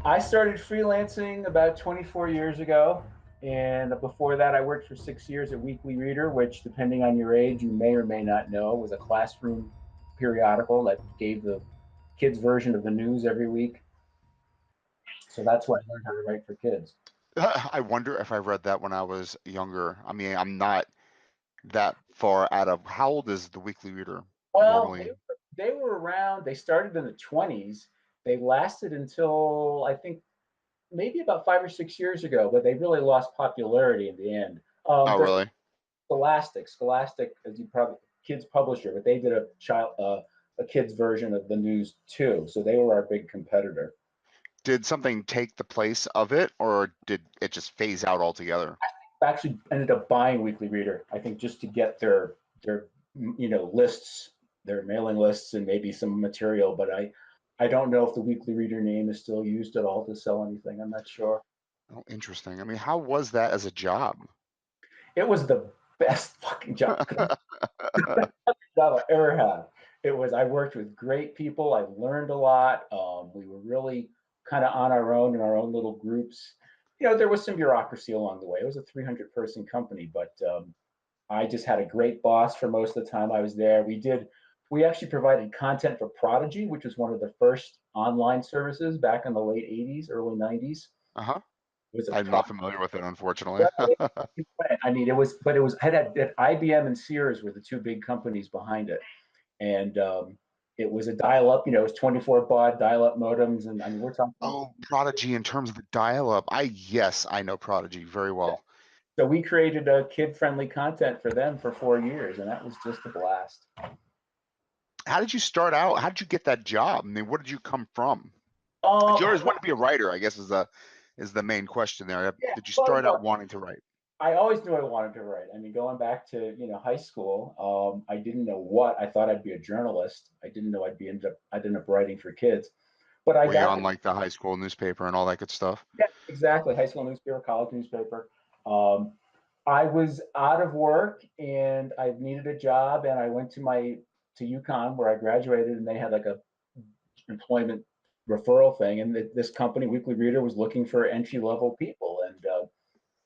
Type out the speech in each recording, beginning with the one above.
I started freelancing about 24 years ago. And before that, I worked for 6 years at Weekly Reader, which, depending on your age, you may or may not know, was a classroom periodical that gave the kids' version of the news every week. So that's why I learned how to write for kids. I wonder if I read that when I was younger. I mean, I'm not that far out of. How old is the Weekly Reader Well, normally? they were around, they started in the 20s. They lasted until I think maybe about 5 or 6 years ago, but they really lost popularity in the end. Oh, They're really? Scholastic, as you probably kids publisher, but they did a kids version of the news too. So they were our big competitor. Did something take the place of it, or did it just phase out altogether? I actually ended up buying Weekly Reader, I think, just to get their lists, their mailing lists, and maybe some material. But I don't know if the Weekly Reader name is still used at all to sell anything. I'm not sure. Oh, interesting. I mean, how was that as a job? It was the best fucking job. Job I ever had. It was. I worked with great people. I learned a lot. We were really kind of on our own in our own little groups. There was some bureaucracy along the way. It was a 300-person company, but I just had a great boss for most of the time I was there. We actually provided content for Prodigy, which was one of the first online services back in the late 80s, early 90s. Uh-huh. It was a I'm top. not familiar with it, unfortunately. I mean, but it was had IBM and Sears were the two big companies behind it, and it was a dial-up. It was 24 baud dial-up modems, and I mean, we're talking. Oh, Prodigy in terms of the dial-up. Yes, I know Prodigy very well. So we created a kid-friendly content for them for 4 years, and that was just a blast. How did you start out? How did you get that job? I mean, where did you come from? Did you Um, always want to be a writer? I guess is the main question there. yeah, Did you well, start out wanting to write? I always knew I wanted to write. I mean, going back to high school, I didn't know what I thought I'd be a journalist. I didn't know I'd end up writing for kids, but I Were you got on like the high school newspaper and all that good stuff? yeah, exactly, high school newspaper, college newspaper. Um, I was out of work and I needed a job, and I went to UConn where I graduated, and they had like a employment referral thing, and this company, Weekly Reader, was looking for entry level people, and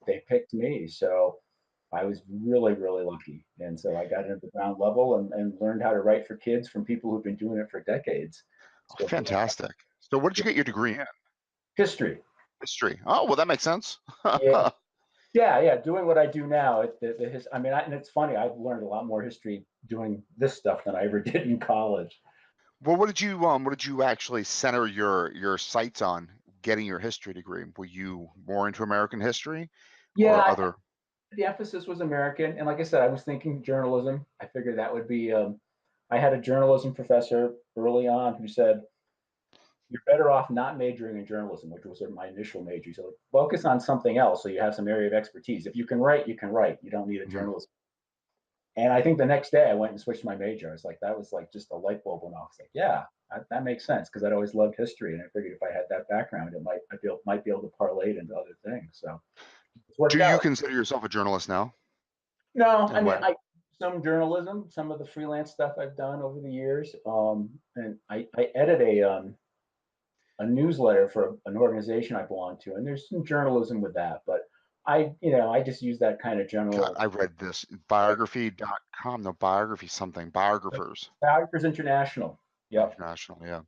they picked me. So I was really, really lucky. And so I got into the ground level and learned how to write for kids from people who've been doing it for decades. Oh, So fantastic. So, what did you get your degree in? history. History. Oh, well, that makes sense. Yeah. Yeah. Doing what I do now. I mean, and it's funny, I've learned a lot more history doing this stuff than I ever did in college. Well, what did you actually center your sights on getting your history degree? Were you more into American history or Yeah, other? the emphasis was American. And like I said, I was thinking journalism. I figured that would be, I had a journalism professor early on who said, you're better off not majoring in journalism, which was my initial major. So focus on something else so you have some area of expertise. If you can write, you can write. You don't need a Mhm. journalism. And I think the next day I went and switched my major. I was like, that was like just a light bulb went off. It's like, yeah, that makes sense because I'd always loved history, and I figured if I had that background, might be able to parlay it into other things. So it's Do worked you out. consider yourself a journalist now? No, I And mean, what? I some journalism, some of the freelance stuff I've done over the years, and I edit a newsletter for an organization I belong to, and there's some journalism with that, but I just use that kind of God, general I read this biography.com. No, biography something. Biographers Biographers International. Yep, International. Yeah,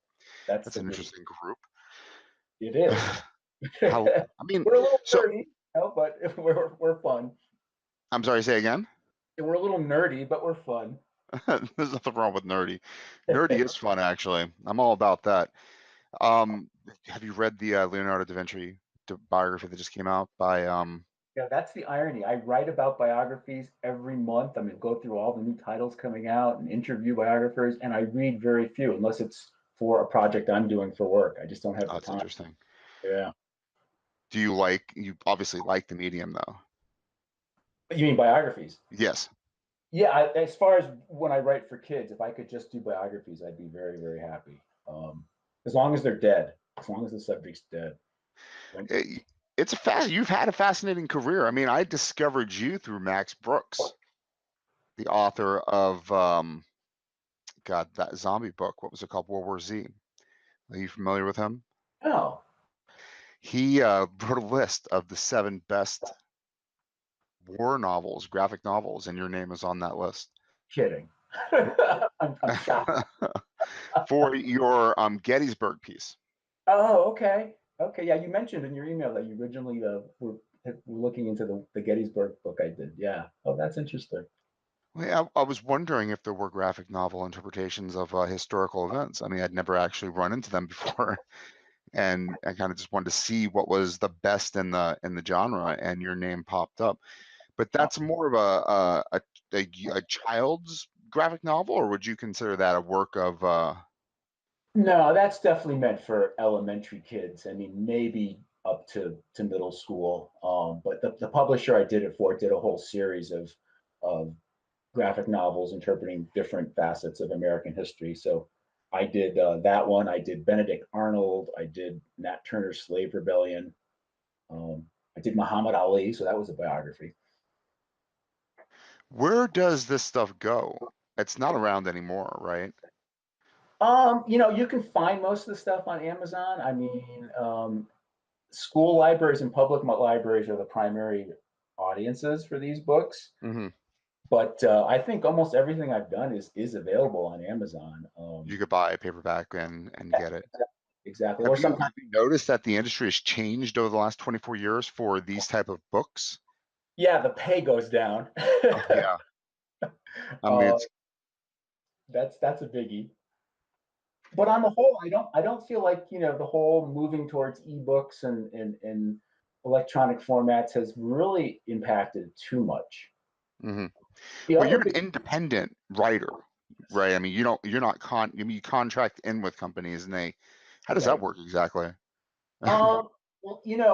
that's that's the an group. interesting group. It is. How? I mean, We're a little so nerdy, but we're fun. I'm sorry. Say again. And we're a little nerdy, but we're fun. There's nothing wrong with nerdy. Nerdy is fun, actually. I'm all about that. Um, have you read the Leonardo da Vinci biography that just came out by Yeah, that's the irony. I write about biographies every month. I mean, go through all the new titles coming out and interview biographers, and I read very few unless it's for a project I'm doing for work. I just don't have Oh, the it's time. interesting. Yeah. You obviously like the medium though. You mean biographies? Yes. Yeah, as far as when I write for kids, if I could just do biographies, I'd be very, very happy. As long as they're dead, as long as the subject's dead. Don't- It's you've had a fascinating career. I mean, I discovered you through Max Brooks, the author of that zombie book. What was it called? World War Z. Are you familiar with him? No. He wrote a list of the 7 best war novels, graphic novels, and your name is on that list. Kidding. I'm shocked. For your Gettysburg piece. Oh, okay. Okay. Yeah, you mentioned in your email that you originally were looking into the Gettysburg book I did. Yeah. Oh, that's interesting. Well, yeah, I was wondering if there were graphic novel interpretations of historical events. I mean, I'd never actually run into them before, and I kind of just wanted to see what was the best in the genre, and your name popped up. But that's more of a child's graphic novel, or would you consider that a work of? No, that's definitely meant for elementary kids. I mean, maybe up to middle school. But the publisher I did it for did a whole series of graphic novels interpreting different facets of American history. So I did that one. I did Benedict Arnold. I did Nat Turner's Slave Rebellion. I did Muhammad Ali. So that was a biography. Where does this stuff go? It's not around anymore, right? You can find most of the stuff on Amazon. I mean, school libraries and public libraries are the primary audiences for these books. Hmm. But I think almost everything I've done is available on Amazon. You could buy a paperback and get it. Exactly. Or sometimes, Have you noticed that the industry has changed over the last 24 years for these type of books? yeah, the pay goes down. Oh yeah. I mean, uh, it's that's a biggie. But on the whole, I don't feel like the whole moving towards ebooks and electronic formats has really impacted too much. mhm. The Well, other you're an big independent writer, right? I mean, you're not I mean, you contract in with companies and how does that right. work exactly? Well,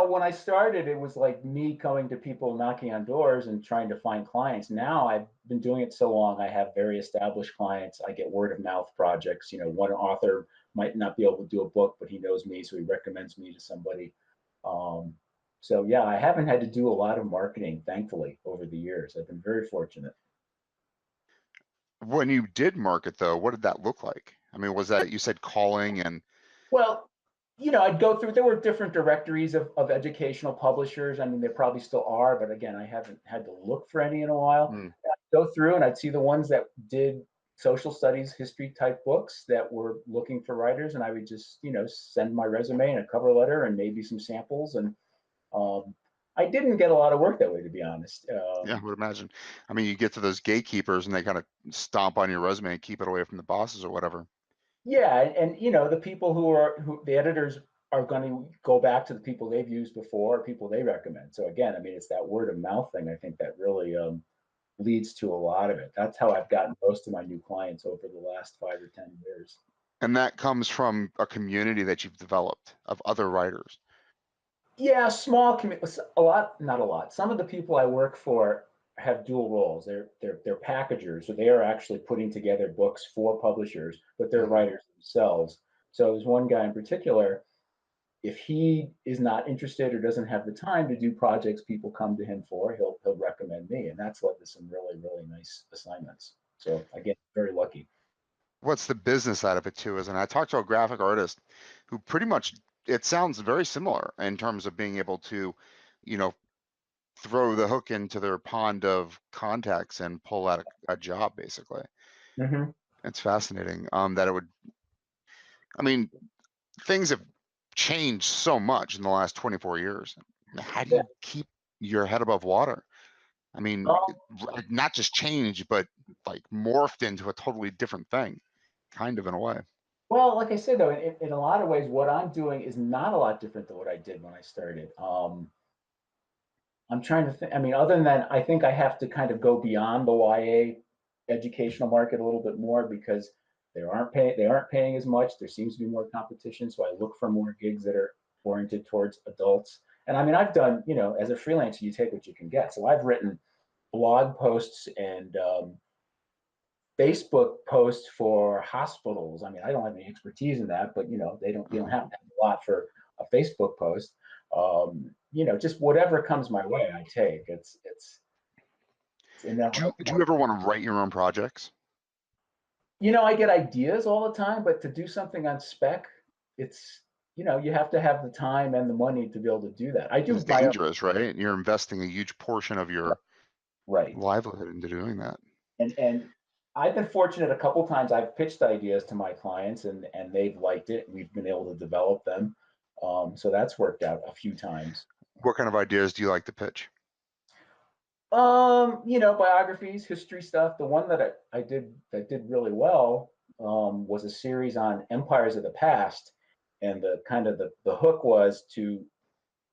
when I started, it was like me coming to people knocking on doors and trying to find clients. Now I've been doing it so long, I have very established clients. I get word of mouth projects. One author might not be able to do a book, but he knows me, so he recommends me to somebody. Um, so yeah, I haven't had to do a lot of marketing, thankfully, over the years. I've been very fortunate. When you did market though, what did that look like? I mean, was that you said calling and Well, I'd go through, there were different directories of educational publishers. I mean, there probably still are, but again, I haven't had to look for any in a while. mm, I'd go through and I'd see the ones that did social studies, history type books that were looking for writers. And I would just, send my resume and a cover letter and maybe some samples. And um, I didn't get a lot of work that way, to be honest. yeah, I would imagine. I mean, you get to those gatekeepers and they kind of stomp on your resume and keep it away from the bosses or whatever. Yeah, and the people who the editors are going to go back to the people they've used before, people they recommend. So again, I mean, it's that word of mouth thing. I think that really leads to a lot of it. That's how I've gotten most of my new clients over the last 5 or 10 years. And that comes from a community that you've developed of other writers. Yeah, small community, a lot, not a lot. Some of the people I work for have dual roles. They're packagers, so they are actually putting together books for publishers, but they're Mhm. writers themselves. So there's one guy in particular. If he is not interested or doesn't have the time to do projects people come to him for, he'll recommend me, and that's led to some really really nice assignments. So again, very lucky. What's the business side of it too is, and I talked to a graphic artist who pretty much it sounds very similar in terms of being able to, you know, throw the hook into their pond of contacts and pull out a job basically. Mm-hmm. It's fascinating that it would, I mean, things have changed so much in the last 24 years. How do Yeah. you keep your head above water? I mean, not just changed, but like morphed into a totally different thing, kind of in a way. Well, like I said though, in a lot of ways, what I'm doing is not a lot different than what I did when I started. I'm trying to think. I mean, other than that, I think I have to kind of go beyond the YA educational market a little bit more because they aren't paying as much. There seems to be more competition, so I look for more gigs that are oriented towards adults. And I mean, I've done, as a freelancer, you take what you can get. So I've written blog posts and Facebook posts for hospitals. I mean, I don't have any expertise in that, but you don't have to have a lot for a Facebook post. Just whatever comes my way, I take. It's in that. Do you ever want to write your own projects? I get ideas all the time, but to do something on spec, it's you have to have the time and the money to be able to do that. I do It's my own. dangerous, right? You're investing a huge portion of your Right. livelihood into doing that. And I've been fortunate a couple times. I've pitched ideas to my clients, and they've liked it. We've been able to develop them. So that's worked out a few times. What kind of ideas do you like to pitch? Biographies, history stuff. The one that did really well was a series on empires of the past, and the hook was to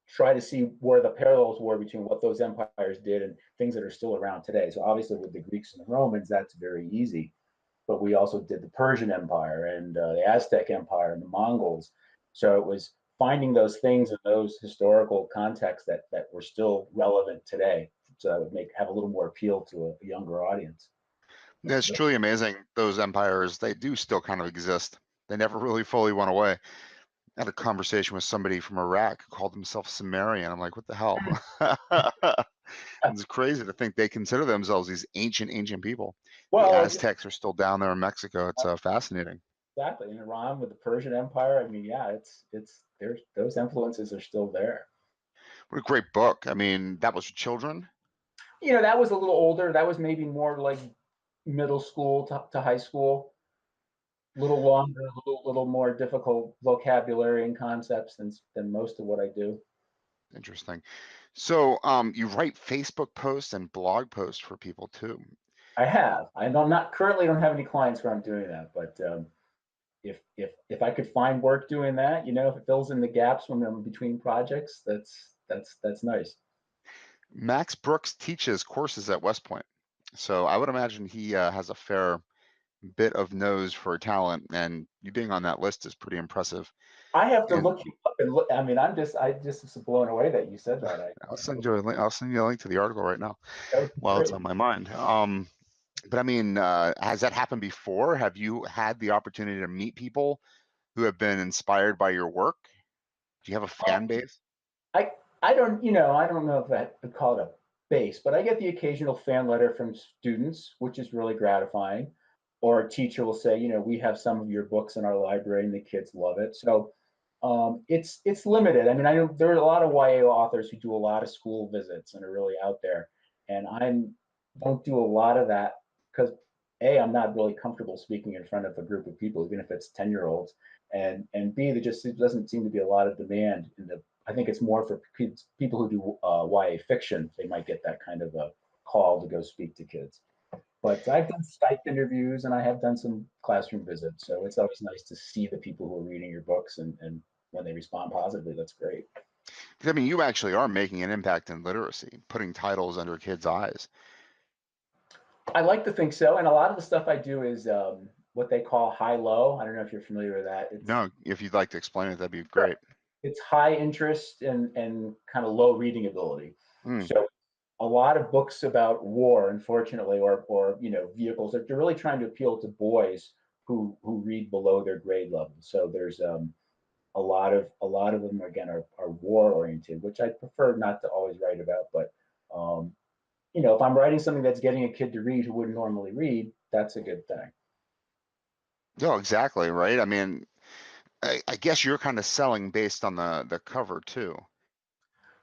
try to see where the parallels were between what those empires did and things that are still around today. So obviously with the Greeks and the Romans, that's very easy. But we also did the Persian Empire and the Aztec Empire and the Mongols. So it was finding those things in those historical contexts that were still relevant today. So that would have a little more appeal to a younger audience. It's truly amazing. Those empires, they do still kind of exist. They never really fully went away. I had a conversation with somebody from Iraq who called himself Sumerian. I'm like, what the hell? It's crazy to think they consider themselves these ancient people. The Well, Aztecs are still down there in Mexico. It's fascinating. exactly. In Iran with the Persian Empire, I mean, yeah, it's there's those influences are still there. What a great book. I mean, that was for children. That was a little older. That was maybe more like middle school to high school. A little longer, a little more difficult vocabulary and concepts than most of what I do. Interesting. So you write Facebook posts and blog posts for people too. I have. I'm not currently don't have any clients where I'm doing that, but if I could find work doing that, if it fills in the gaps when I'm between projects, that's nice. Max Brooks teaches courses at West Point. So I would imagine he has a fair bit of nose for talent, and you being on that list is pretty impressive. I have to And look you up and look. I mean, I just blown away that you said that. I'll send you a link. I'll send you a link to the article right now That would be while it's great. on my mind. But I mean, has that happened before? Have you had the opportunity to meet people who have been inspired by your work? Do you have a fan base? I I don't know if I would call it a base, but I get the occasional fan letter from students, which is really gratifying. Or a teacher will say, we have some of your books in our library, and the kids love it. So it's limited. I mean, I know there are a lot of YA authors who do a lot of school visits and are really out there, and I don't do a lot of that because I'm not really comfortable speaking in front of a group of people, even if it's 10-year-olds, and B, there just doesn't seem to be a lot of demand in the. I think it's more for people who do YA fiction. They might get that kind of a call to go speak to kids. But I've done Skype interviews and I have done some classroom visits. So it's always nice to see the people who are reading your books, and when they respond positively, that's great. I mean, you actually are making an impact in literacy, putting titles under kids' eyes. I like to think so. And a lot of the stuff I do is what they call high low. I don't know if you're familiar with that. No, if you'd like to explain it, that'd be great. It's high interest and kind of low reading ability. Mm. So a lot of books about war, unfortunately, or vehicles, they're really trying to appeal to boys who read below their grade level. So there's a lot of them again are war oriented, which I prefer not to always write about. But if I'm writing something that's getting a kid to read who wouldn't normally read, that's a good thing. No, exactly, right? I mean, I guess you're kind of selling based on the cover too.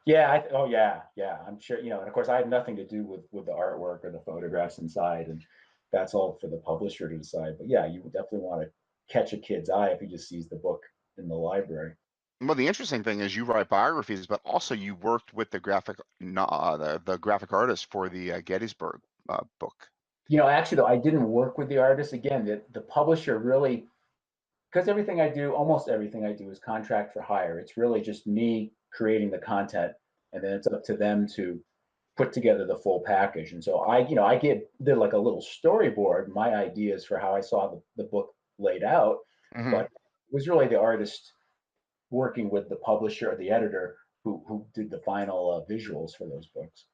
Yeah. Oh yeah. I'm sure. And of course, I have nothing to do with the artwork or the photographs inside, and that's all for the publisher to decide. But yeah, you definitely want to catch a kid's eye if he just sees the book in the library. Well, the interesting thing is you write biographies, but also you worked with the the graphic artist for the Gettysburg book. Actually, though, I didn't work with the artist. Again, the publisher really, because almost everything I do is contract for hire. It's really just me creating the content, and then it's up to them to put together the full package. And so did like a little storyboard, my ideas for how I saw the book laid out, Hmm. but it was really the artist working with the publisher or the editor who did the final visuals for those books.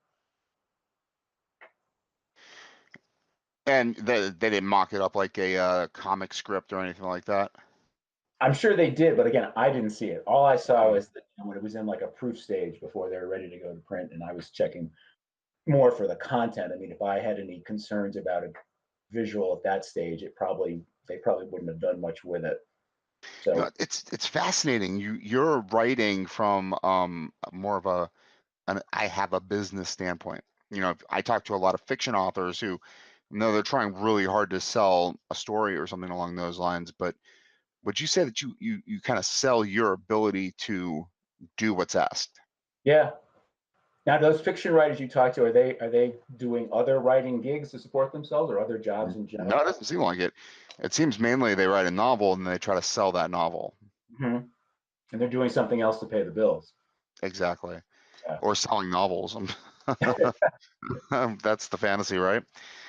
And they didn't mock it up like a comic script or anything like that. I'm sure they did, but again, I didn't see it. All I saw was that when it was in like a proof stage before they were ready to go to print, and I was checking more for the content. I mean, if I had any concerns about a visual at that stage, they probably wouldn't have done much with it. So it's fascinating. You're writing from more of an I have a business standpoint. I talk to a lot of fiction authors who know they're trying really hard to sell a story or something along those lines. But would you say that you kind of sell your ability to do what's asked? yeah. Now, those fiction writers you talk to, are they doing other writing gigs to support themselves or other jobs in No, it general? doesn't seem like it. It seems mainly they write a novel and they try to sell that novel. Hmm. And they're doing something else to pay the bills. Exactly. Yeah. Or selling novels. That's the fantasy, right?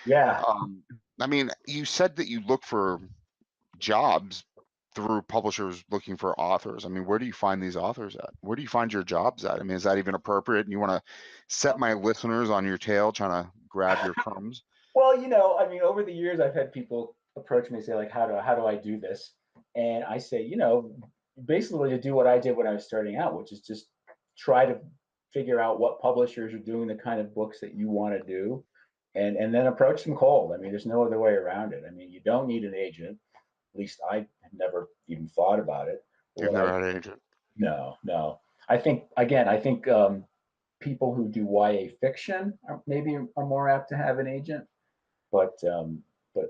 Yeah. Um, I mean, you said that you look for jobs through publishers looking for authors. I mean, where do you find these authors at? Where do you find your jobs at? I mean, is that even appropriate? And you want to set my listeners on your tail trying to grab your crumbs? Well, I mean, over the years, I've had people approach me and say, like, how do I do this? And I say, basically to do what I did when I was starting out, which is just try to figure out what publishers are doing the kind of books that you want to do, and then approach them cold. I mean, there's no other way around it. I mean, you don't need an agent. At least I had never even thought about it. But You've what never I had an agent. no, no. I think people who do YA fiction maybe are more apt to have an agent, but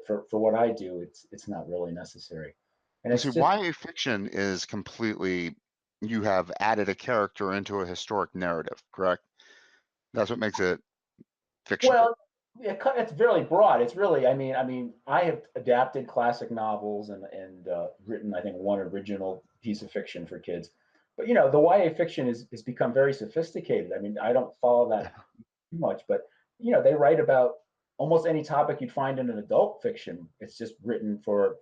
for what I do, it's not really necessary, and Well, see, it's just YA fiction is completely, you have added a character into a historic narrative, correct? That's what makes it fiction. well, it's very broad. It's really, I mean, I have adapted classic novels and written, I think, one original piece of fiction for kids, but the YA fiction is become very sophisticated. I mean, I don't follow that Yeah. too much, but they write about almost any topic you'd find in an adult fiction. It's just written for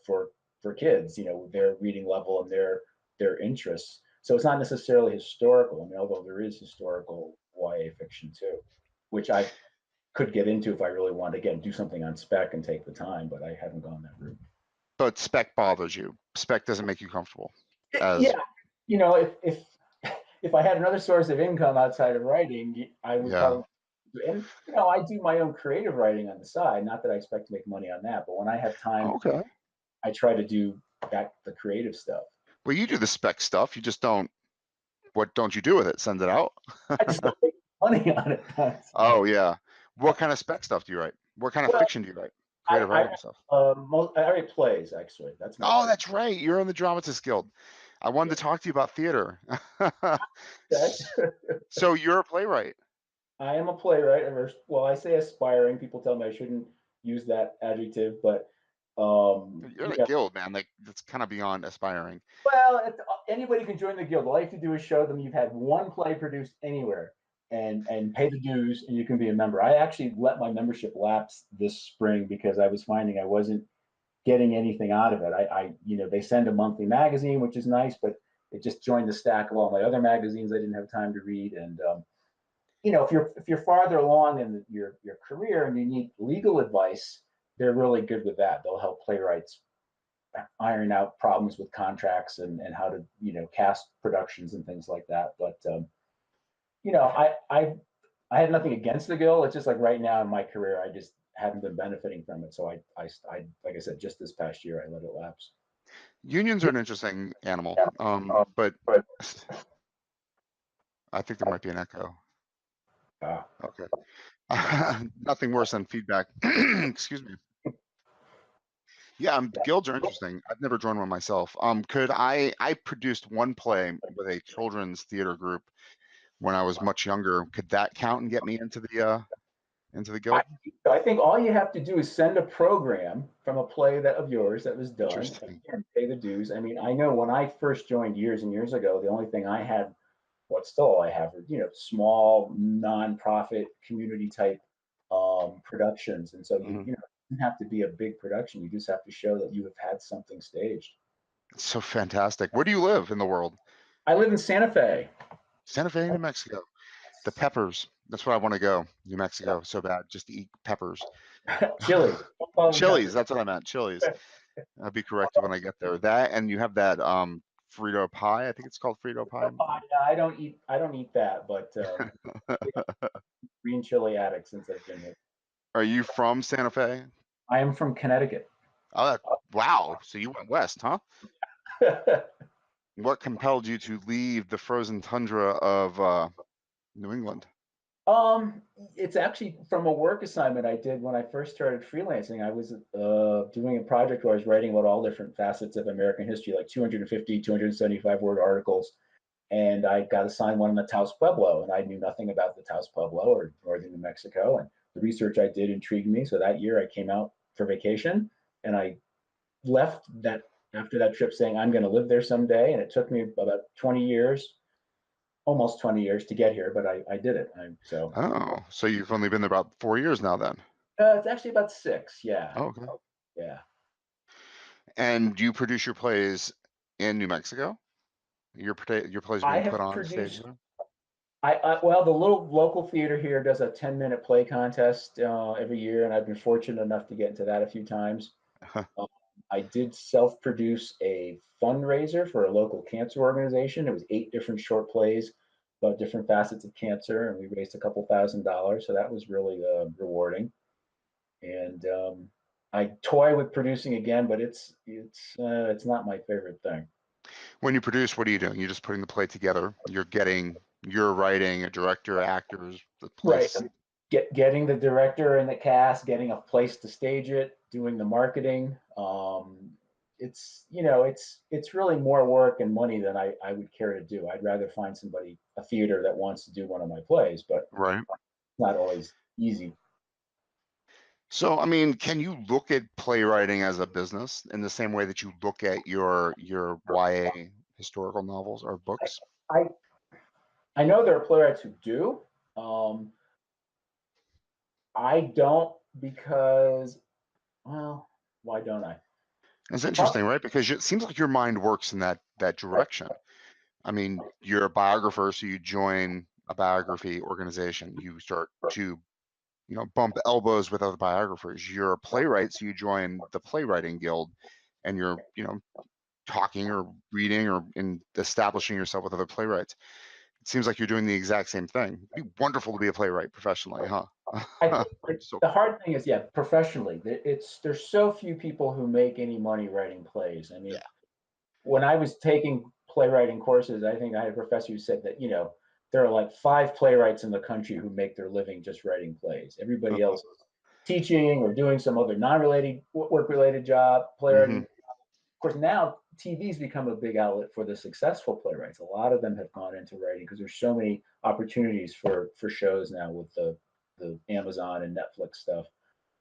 kids, their reading level and their interests. So it's not necessarily historical. I mean, although there is historical YA fiction too, which I could get into if I really wanted to, again, do something on spec and take the time, but I haven't gone that route. But spec bothers you. Spec doesn't make you comfortable. Yeah, As if I had another source of income outside of writing, I would yeah. probably. And I do my own creative writing on the side. Not that I expect to make money on that, but when I have time, Okay. I try to do the creative stuff. Well, you do the spec stuff. You just don't. What don't you do with it? Send it out? I just don't make money on it. That's all. Oh yeah. What kind of spec stuff do you write? What kind of Well, fiction do you write? I Creative I writing stuff. I write plays actually. That's my Oh, thing. that's right. You're in the Dramatists Guild. I wanted Yeah. to talk to you about theater. Okay. So you're a playwright. I am a playwright. Well, I say aspiring. People tell me I shouldn't use that adjective, but You're in a yeah. guild, man. Like that's kind of beyond aspiring. Well, anybody can join the guild. All you have to do is show them you've had one play produced anywhere, and pay the dues, and you can be a member. I actually let my membership lapse this spring because I was finding I wasn't getting anything out of it. They send a monthly magazine, which is nice, but it just joined the stack of all my other magazines I didn't have time to read. And if you're farther along in your career and you need legal advice, they're really good with that. They'll help playwrights iron out problems with contracts and how to cast productions and things like that. But I had nothing against the guild. It's just like right now in my career, I just haven't been benefiting from it. So I like I said, just this past year, I let it lapse. Unions are an interesting animal. Yeah. But But I think there might be an echo. uh, Okay. Nothing worse than feedback. Excuse me. Yeah, guilds are interesting. I've never joined one myself. Could I produced one play with a children's theater group when I was much younger. Could that count and get me into the I, guild? I think all you have to do is send a program from a play of yours that was done Interesting. and pay the dues. I mean, I know when I first joined years and years ago, the only thing I had, what still I have, are small nonprofit community type productions, and so Mhm. it doesn't have to be a big production. You just have to show that you have had something staged. It's so fantastic. Where do you live in the world? I live in Santa Fe. Santa Fe, New Mexico. The peppers. That's where I want to go. New Mexico, so bad. Just to eat peppers. Chili. Don't call them Chili's. peppers. That's what I meant. Chili's. I'll be corrected when I get there. That and you have that Frito pie. I think it's called Frito pie. I don't eat that, but green chili addict since I've been here. Are you from Santa Fe? I am from Connecticut. Oh, wow. So you went west, huh? What compelled you to leave the frozen tundra of New England? It's actually from a work assignment I did when I first started freelancing. I was doing a project where I was writing about all different facets of American history, like 250, 275 word articles. And I got assigned one on the Taos Pueblo, and I knew nothing about the Taos Pueblo or northern New Mexico. And the research I did intrigued me. So that year I came out for vacation, and I left that after that trip saying I'm going to live there someday. And it took me about 20 years, almost 20 years to get here, but I did it. Oh, so you've only been there about 4 years now then? It's actually about 6. Yeah. Oh, okay. Yeah. And do you produce your plays in New Mexico? Your plays I being put have on stage produced there? well, the little local theater here does a 10-minute play contest every year, and I've been fortunate enough to get into that a few times. Um, I did self-produce a fundraiser for a local cancer organization. It was 8 different short plays about different facets of cancer, and we raised a couple $1,000s. So that was really rewarding. And I toy with producing again, but it's not my favorite thing. When you produce, what are you doing? You're just putting the play together. You're writing a director, actors, the Right. place. Getting the director and the cast, getting a place to stage it, doing the marketing. It's really more work and money than I would care to do. I'd rather find a theater that wants to do one of my plays, but Right. it's not always easy. So, I mean, can you look at playwriting as a business in the same way that you look at your YA historical novels or books? I I know there are playwrights who do. Um, I don't because, well, why don't I? It's interesting, right? Because it seems like your mind works in that direction. I mean, you're a biographer, so you join a biography organization. You start to, bump elbows with other biographers. You're a playwright, so you join the playwriting guild, and you're, talking or reading or in establishing yourself with other playwrights. It seems like you're doing the exact same thing. It'd be wonderful to be a playwright professionally, huh? I think So the hard thing is, yeah, professionally, there's so few people who make any money writing plays. I mean, yeah. when I was taking playwriting courses, I think I had a professor who said that, there are like 5 playwrights in the country who make their living just writing plays. Everybody else is teaching or doing some other non-related work-related job, playwriting. Hmm. Of course, now TV's become a big outlet for the successful playwrights. A lot of them have gone into writing because there's so many opportunities for shows now with the Amazon and Netflix stuff.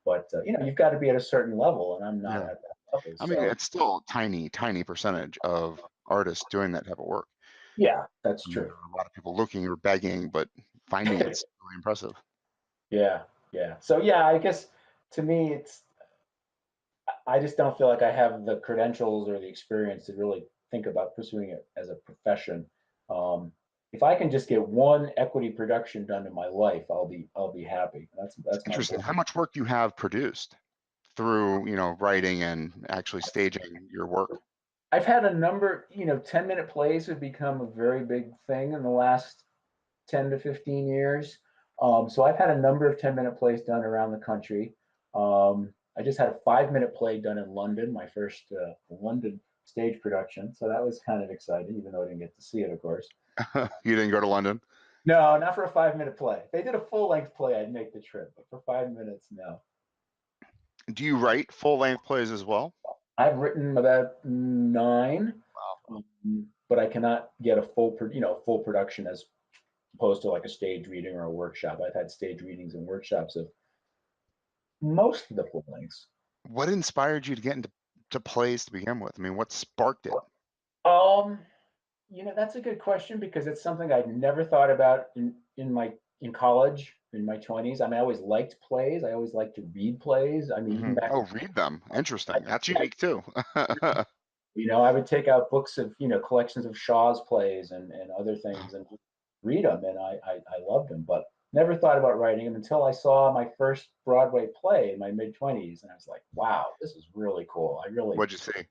But you've got to be at a certain level, and I'm not Yeah. at that level. I mean, So it's still a tiny, tiny percentage of artists doing that type of work. yeah, that's I mean, true. there are a lot of people looking or begging, but finding it's really impressive. Yeah, yeah. So yeah, I guess to me, I just don't feel like I have the credentials or the experience to really think about pursuing it as a profession. Um, if I can just get one equity production done in my life, I'll be happy. That's my Interesting. goal. How much work you have produced through, writing and actually staging your work? I've had a number, 10-minute plays have become a very big thing in the last 10 to 15 years. So I've had a number of 10-minute plays done around the country. I just had a 5-minute play done in London, my first London stage production. So that was kind of exciting, even though I didn't get to see it, of course. You didn't go to London? No, not for a 5-minute play. If they did a full-length play, I'd make the trip, but for 5 minutes, no. Do you write full-length plays as well? I've written about 9, Wow. but I cannot get a full production as opposed to like a stage reading or a workshop. I've had stage readings and workshops of most of the full lengths. What inspired you to get into plays to begin with? I mean, what sparked it? Um, that's a good question because it's something I'd never thought about in college in my 20s. I mean, I always liked plays. I always liked to read plays. I mean, even back, Oh, read them. Interesting. That's unique too. I would take out books of collections of Shaw's plays and other things and read them, and I loved them, but never thought about writing them until I saw my first Broadway play in my mid 20s, and I was like, wow, this is really cool. What'd you see?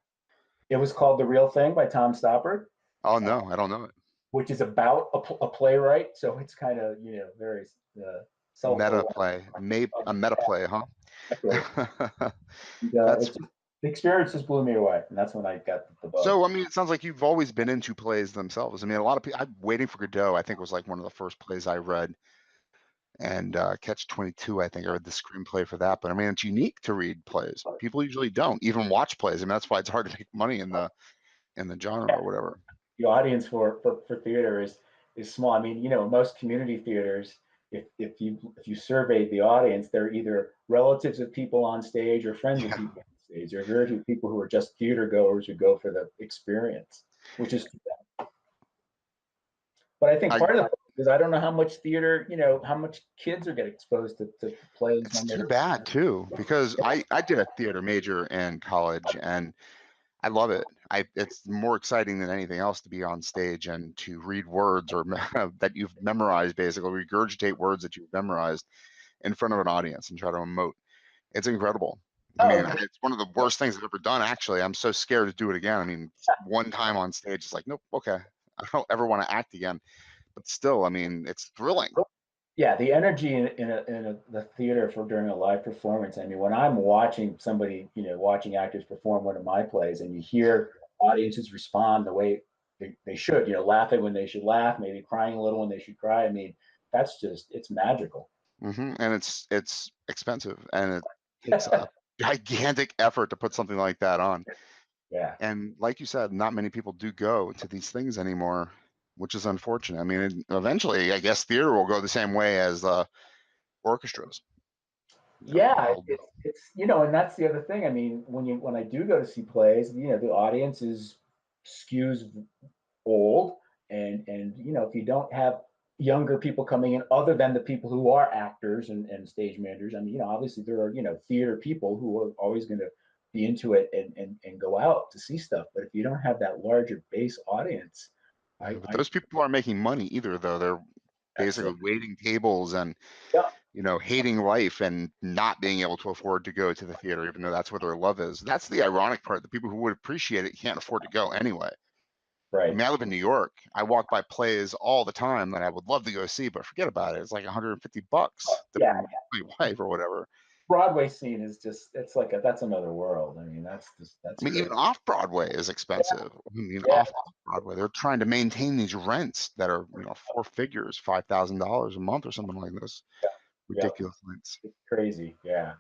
It was called The Real Thing by Tom Stoppard, Oh uh, no, I don't know it. which is about a playwright. So it's kind of, very self Meta aware. play, a meta play, huh? Exactly. And, That's it's the experience just blew me away, and that's when I got the bug. So, I mean, it sounds like you've always been into plays themselves. I mean, a lot of people, I'm Waiting for Godot, I think was like one of the first plays I read, and Catch 22, I think I read the screenplay for that. But I mean, it's unique to read plays. People usually don't even watch plays. I mean, that's why it's hard to make money in the genre or whatever. The audience for theater is small. I mean, most community theaters, if you surveyed the audience, they're either relatives of people on stage or friends of Yeah. people on stage. There are very few people who are just theater goers who go for the experience, which is too bad. But I think I, part of it is I don't know how much theater, how much kids are getting exposed to plays it's when too they're. bad too, because I did a theater major in college, and I love it. It's more exciting than anything else to be on stage and to read words or that you've memorized, basically regurgitate words that you've memorized in front of an audience and try to emote. It's incredible. I mean, Oh, it's one of the worst things I've ever done, actually. I'm so scared to do it again. I mean, one time on stage, it's like, nope, okay. I don't ever want to act again. But still, I mean, it's thrilling. yeah, the energy in the theater for during a live performance. I mean, when I'm watching somebody, watching actors perform one of my plays, and you hear audiences respond the way they should, laughing when they should laugh, maybe crying a little when they should cry. I mean, it's magical. And it's expensive, and it takes a gigantic effort to put something like that on. Yeah. And like you said, not many people do go to these things anymore, which is unfortunate. I mean, eventually, I guess theater will go the same way as orchestras. Yeah, They'll- and that's the other thing. I mean, when I do go to see plays, the audience is skews old, and if you don't have younger people coming in other than the people who are actors and stage managers, I mean, obviously there are theater people who are always going to be into it and go out to see stuff. But if you don't have that larger base audience, yeah, I, but I those people aren't making money either, though. They're that's it. basically waiting tables and Yeah, hating life and not being able to afford to go to the theater, even though that's where their love is. That's the ironic part. The people who would appreciate it can't afford to go anyway. I right. mean, I live in New York. I walk by plays all the time that I would love to go see, but forget about it. It's like $150 to Yeah, bring my wife or whatever. Broadway scene is just it's like that's another world. I mean, that's I mean, even crazy. off Broadway is expensive. I mean, Yeah, off Broadway, they're trying to maintain these rents that are, four figures, $5,000 a month or something like this. yeah, Ridiculous rents. it's crazy. Yeah,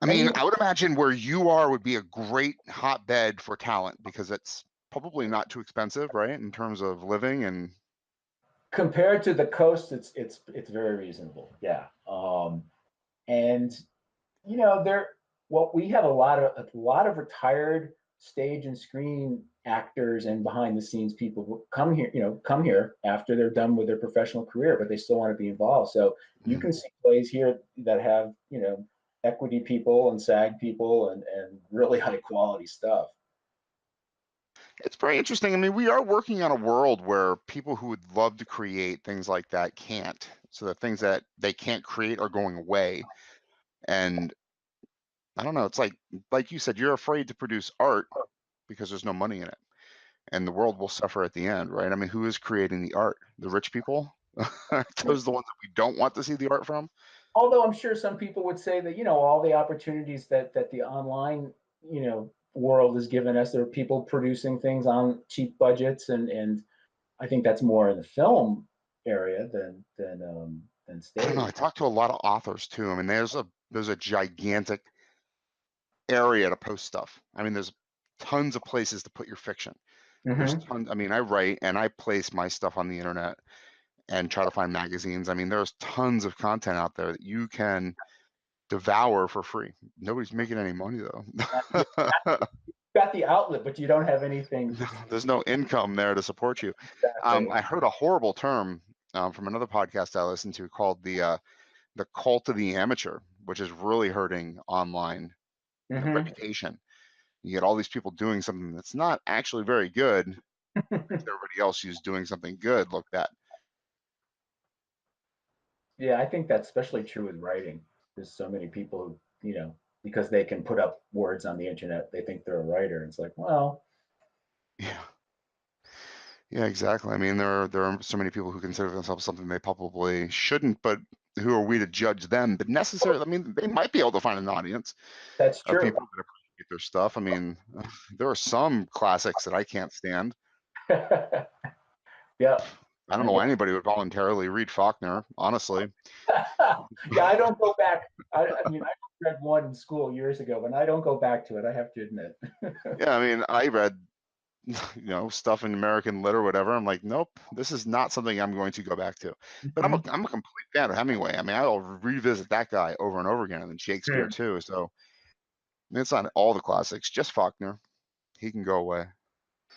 I and mean, I would imagine where you are would be a great hotbed for talent because it's probably not too expensive, right? In terms of living and compared to the coast, it's very reasonable. Yeah, and there. Well, we have a lot of retired stage and screen actors and behind the scenes people who come here after they're done with their professional career, but they still want to be involved. So you mm, can see plays here that have equity people and SAG people and really high quality stuff. it's very interesting. I mean, we are working on a world where people who would love to create things like that can't. So the things that they can't create are going away. And I don't know, it's like you said, you're afraid to produce art because there's no money in it. And the world will suffer at the end, right? I mean, who is creating the art? The rich people? Those are the ones that we don't want to see the art from. Although I'm sure some people would say that all the opportunities that the online world has given us, there are people producing things on cheap budgets, and I think that's more in the film area than I don't know. stage. I talked to a lot of authors too. I mean, there's a gigantic area to post stuff. I mean, there's tons of places to put your fiction. There's Mm-hmm. tons. I mean, I write and I place my stuff on the internet and try to find magazines. I mean, there's tons of content out there that you can devour for free. Nobody's making any money You've though. got the outlet, but you don't have anything No, to there's no income there to support you. exactly. I heard a horrible term from another podcast I listened to called the cult of the amateur, which is really hurting online Mm-hmm. reputation. You get all these people doing something that's not actually very good, makes everybody else who's doing something good look bad. Yeah, I think that's especially true with writing. There's so many people who, because they can put up words on the internet, they think they're a writer. It's like, well, Yeah, yeah, exactly. I mean, there are so many people who consider themselves something they probably shouldn't, but who are we to judge them? But necessarily, I mean, they might be able to find an audience that's of true. people that are. Get their stuff. I mean, there are some classics that I can't stand. Yeah. I don't know I why anybody would voluntarily read Faulkner, honestly. yeah, I don't go back. I mean, I read one in school years ago, but I don't go back to it. I have to admit. Yeah, I mean, I read, stuff in American lit or whatever. I'm like, nope, this is not something I'm going to go back to. But Mhm. I'm a complete fan of Hemingway. I mean, I'll revisit that guy over and over again, and then Shakespeare Hmm. too. So it's not all the classics, just Faulkner. He can go away.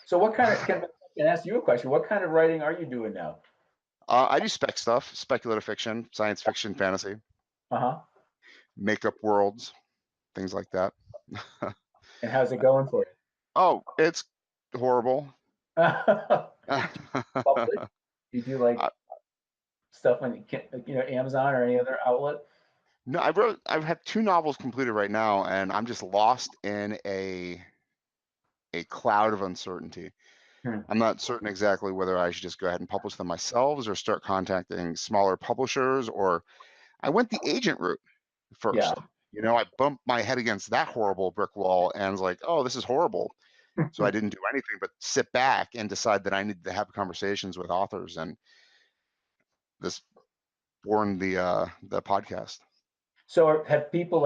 So, what kind of can I ask you a question? What kind of writing are you doing now? I do spec stuff, speculative fiction, science fiction, fantasy, Uh huh. make up worlds, things like that. And how's it going for Oh, it's horrible. you? I, Publish? You do like stuff on Amazon or any other outlet? no, I've had two novels completed right now, and I'm just lost in a cloud of uncertainty. Hmm. I'm not certain exactly whether I should just go ahead and publish them myself or start contacting smaller publishers, or I went the agent route Yeah. first. I bumped my head against that horrible brick wall and was like, oh, this is horrible. So I didn't do anything but sit back and decide that I needed to have conversations with authors, and this born the podcast. So, have people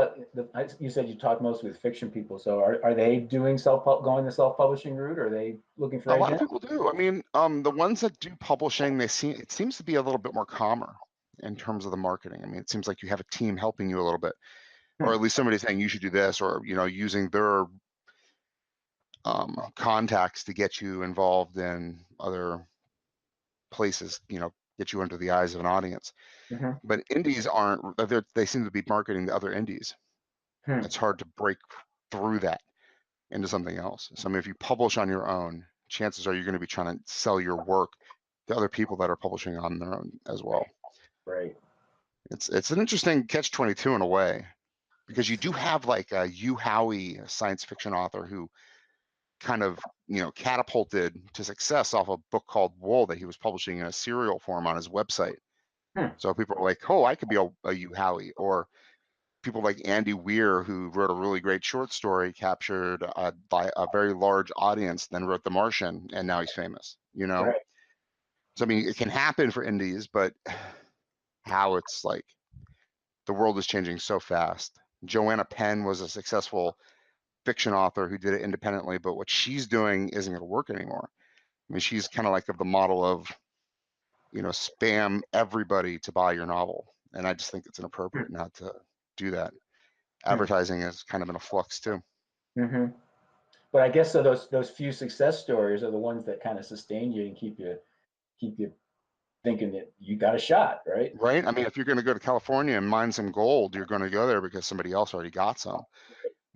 you said you talk mostly with fiction people? So, are they doing going the self publishing route? Or are they looking for A lot of agents? people do. I mean, the ones that do publishing, it seems to be a little bit more calmer in terms of the marketing. I mean, it seems like you have a team helping you a little bit, or Hmm. at least somebody saying you should do this, or using their contacts to get you involved in other places. Get you under the eyes of an audience. Hmm. But indies aren't. They seem to be marketing to other indies. Hmm. It's hard to break through that into something else. So I mean, if you publish on your own, chances are you're going to be trying to sell your work to other people that are publishing on their own as well. Right. It's an interesting catch-22 in a way, because you do have like a Hugh Howey, a science fiction author who kind of catapulted to success off a book called Wool that he was publishing in a serial form on his website. Hmm. So people are like, oh, I could be a Hugh Howey. Or people like Andy Weir, who wrote a really great short story, captured by a very large audience, then wrote The Martian, and now he's famous. Right. So I mean, it can happen for indies, but how it's like the world is changing so fast. Joanna Penn was a successful fiction author who did it independently, but what she's doing isn't going to work anymore. I mean, she's kind of like of the model of, spam everybody to buy your novel. And I just think it's inappropriate Hmm. not to do that. Hmm. Advertising is kind of in a flux too. Hmm. But I guess so. Those few success stories are the ones that kind of sustain you and keep you thinking that you got a shot, right? Right? I mean, if you're going to go to California and mine some gold, you're going to go there because somebody else already got some.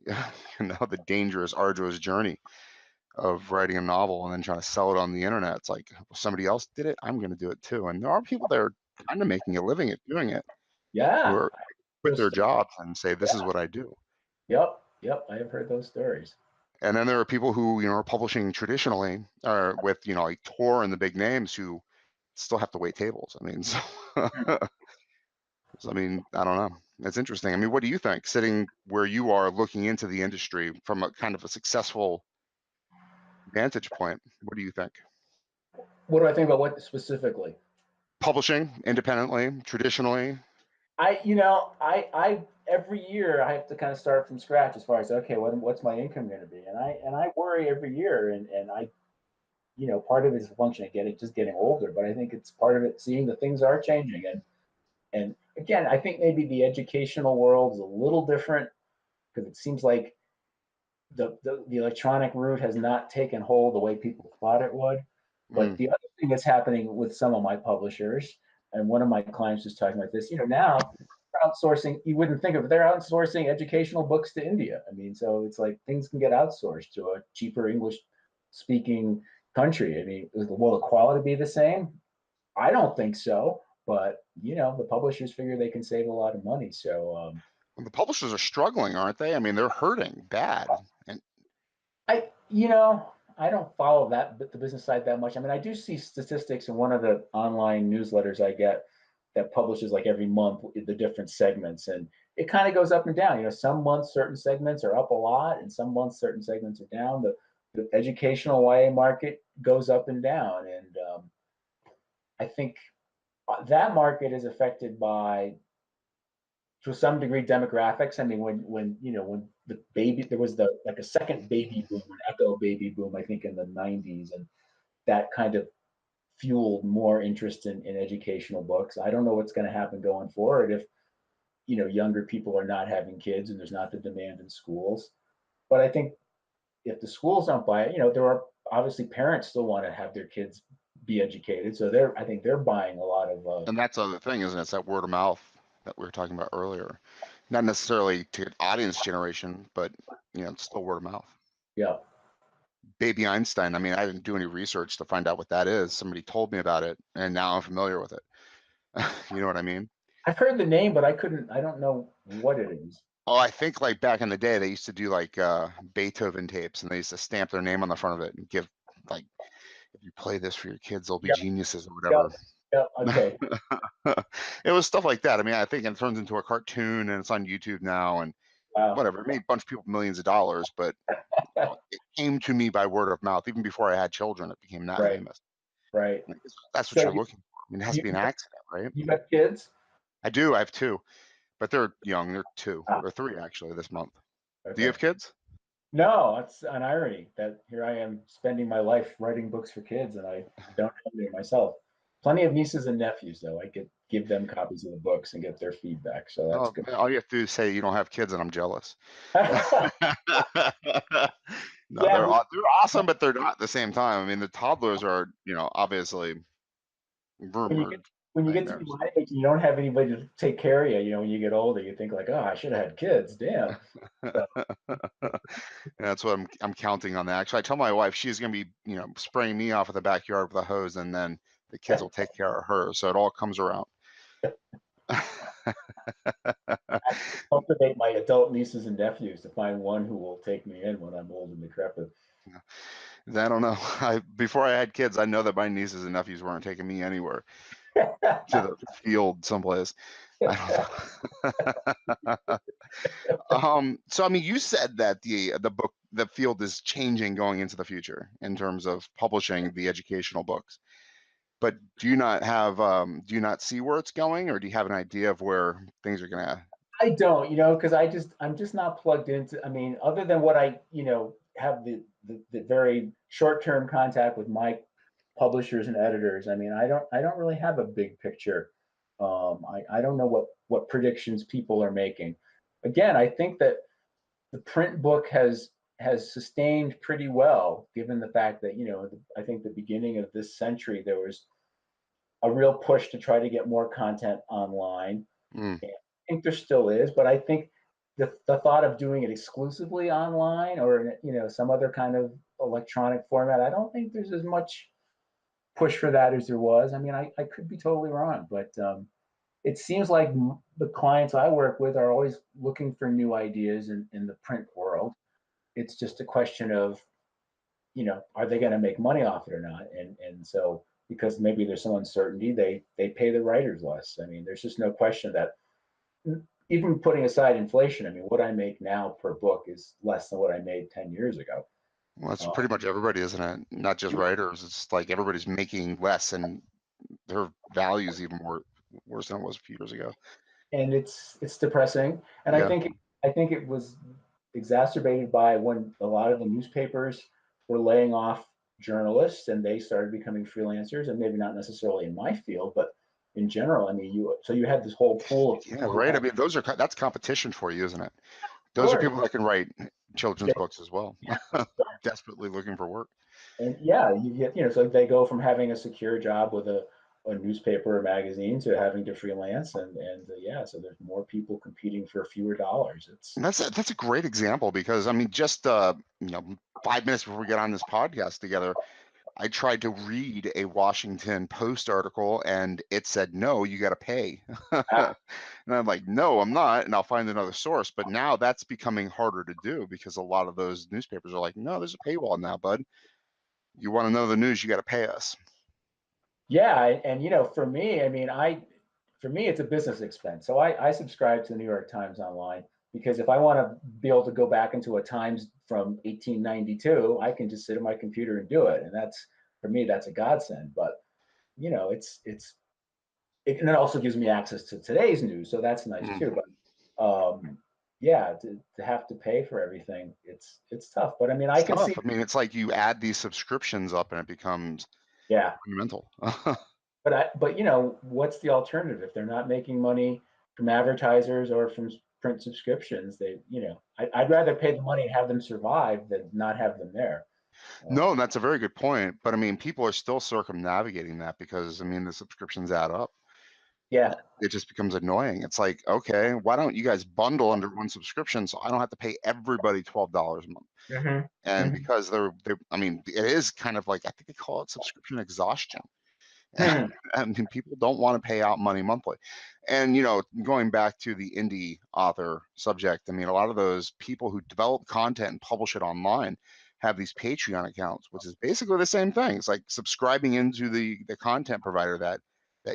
The dangerous, arduous journey of writing a novel and then trying to sell it on the internet. It's like, well, somebody else did it, I'm going to do it too. And there are people that are kind of making a living at doing it, who Yeah. are quit Those their stories. jobs and say, this is Yeah. what I do. Yep. Yep. I have heard those stories. And then there are people who, are publishing traditionally, or with, like Tor and the big names, who still have to wait tables. I mean, so, I mean, I don't know. It's interesting. I mean, what do you think, sitting where you are looking into the industry from a kind of a successful vantage point? What do you think? What do I think about what specifically? Publishing independently, traditionally. I every year I have to kind of start from scratch as far as okay, what's my income going to be, and I worry every year, and I, part of it is a function of getting older, but I think it's part of it seeing that things are changing, and again, I think maybe the educational world is a little different because it seems like the electronic route has not taken hold the way people thought it would. But Mm, the other thing that's happening with some of my publishers, and one of my clients was talking about this, now they're outsourcing. You wouldn't think of it, they're outsourcing educational books to India. I mean, so it's like things can get outsourced to a cheaper English speaking country. I mean, will the quality be the same? I don't think so. But the publishers figure they can save a lot of money. So the publishers are struggling, aren't they? I mean, they're hurting bad. And I don't follow the business side that much. I mean, I do see statistics in one of the online newsletters I get that publishes like every month the different segments, and it kind of goes up and down. You know, some months certain segments are up a lot, and some months certain segments are down. The educational YA market goes up and down, and I think that market is affected by, to some degree, demographics. I mean, when you know, when the baby, there was the like a second baby boom, an echo baby boom, I think in the 90s, and that kind of fueled more interest in educational books. I don't know what's going to happen going forward if, you know, younger people are not having kids and there's not the demand in schools. But I think if the schools don't buy it, you know, there are obviously parents still want to have their kids be educated, so I think they're buying a lot of. And that's the other thing, isn't it? It's that word of mouth that we were talking about earlier. Not necessarily to get audience generation, but it's still word of mouth. Yeah. Baby Einstein. I mean, I didn't do any research to find out what that is. Somebody told me about it, and now I'm familiar with it. You know what I mean? I've heard the name, but I don't know what it is. Oh, I think like back in the day, they used to do like Beethoven tapes, and they used to stamp their name on the front of it and give like, if you play this for your kids, they'll be Yep. geniuses or Yep. whatever. Yep. Okay. It was stuff like that. I mean, I think it turns into a cartoon, and it's on YouTube now, and Wow. whatever. It made a bunch of people millions of dollars, but it came to me by word of mouth. Even before I had children, it became that Right. famous. Right. That's what So you're looking for. I mean, it has to be an accident, right? you have kids? I do. I have two, but they're young. They're two Ah, or three actually this month. Do you okay. have kids? No, it's an irony that here I am spending my life writing books for kids, and I don't have any myself. Plenty of nieces and nephews, though. I could give them copies of the books and get their feedback, so that's Oh, good. man, all you have to do is say you don't have kids, and I'm jealous. No, Yeah, they're awesome, but they're not at the same time. I mean, the toddlers are, obviously when you get rumored when you get to be nightmares. my age, and you don't have anybody to take care of you. You know, when you get older, you think like, oh, I should have had kids. Damn. So, That's what I'm counting on that. Actually, I tell my wife she's gonna be, spraying me off of the backyard with a hose, and then the kids will take care of her. So it all comes around. cultivate my adult nieces and nephews to find one who will take me in when I'm old and decrepit. I don't know. Before I had kids, I know that my nieces and nephews weren't taking me anywhere to the field someplace. I don't know. So I mean, you said that the field is changing going into the future in terms of publishing the educational books. But do you not see where it's going, or do you have an idea of where things are gonna? I don't, because I'm just not plugged into. I mean, other than what I, have the very short term contact with my publishers and editors. I mean, I don't really have a big picture. I don't know what predictions people are making. Again, I think that the print book has sustained pretty well, given the fact that I think the beginning of this century there was a real push to try to get more content online. Mm. I think there still is, but I think the thought of doing it exclusively online or some other kind of electronic format, I don't think there's as much push for that as there was. I mean, I could be totally wrong, but it seems like the clients I work with are always looking for new ideas in the print world. It's just a question of, are they going to make money off it or not? And so because maybe there's some uncertainty, they pay the writers less. I mean, there's just no question that even putting aside inflation, I mean, what I make now per book is less than what I made 10 years ago. Well, that's pretty much everybody, isn't it? Not just writers. It's like everybody's making less, and their value is even more worse than it was a few years ago. And it's depressing. And Yeah. I think it was exacerbated by when a lot of the newspapers were laying off journalists and they started becoming freelancers, and maybe not necessarily in my field, but in general. I mean, you had this whole pool of Yeah, people. right. I mean, that's competition for you, isn't it? Of Those are course. people that can write children's books as well, desperately looking for work. And yeah, you get, so they go from having a secure job with a newspaper or magazine to having to freelance, and yeah, so there's more people competing for fewer dollars. And that's a great example because I mean, just 5 minutes before we get on this podcast together, I tried to read a Washington Post article and it said, no, you got to pay. Ah, And I'm like, no, I'm not. And I'll find another source. But now that's becoming harder to do because a lot of those newspapers are like, no, there's a paywall now, bud. You want to know the news, you got to pay us. yeah, and for me, I mean, for me, it's a business expense. So I subscribe to the New York Times online because if I want to be able to go back into a Times from 1892, I can just sit at my computer and do it. And that's, for me, that's a godsend. But, you know, and it also gives me access to today's news. So that's nice Mm. too. But yeah, to have to pay for everything, it's tough. But I mean, I It's can see, tough. I mean, it's like you add these subscriptions up and it becomes yeah. monumental. But you know, what's the alternative if they're not making money from advertisers or from print subscriptions? You know, I'd rather pay the money and have them survive than not have them there. No, that's a very good point. But I mean, people are still circumnavigating that because I mean, the subscriptions add up. Yeah. It just becomes annoying. It's like, okay, why don't you guys bundle under one subscription so I don't have to pay everybody $12 a month? Hmm. And Hmm. because I mean, it is kind of like, I think they call it subscription exhaustion. Hmm. I mean, people don't want to pay out money monthly. And, you know, going back to the indie author subject, I mean, a lot of those people who develop content and publish it online have these Patreon accounts, which is basically the same thing. It's like subscribing into the content provider that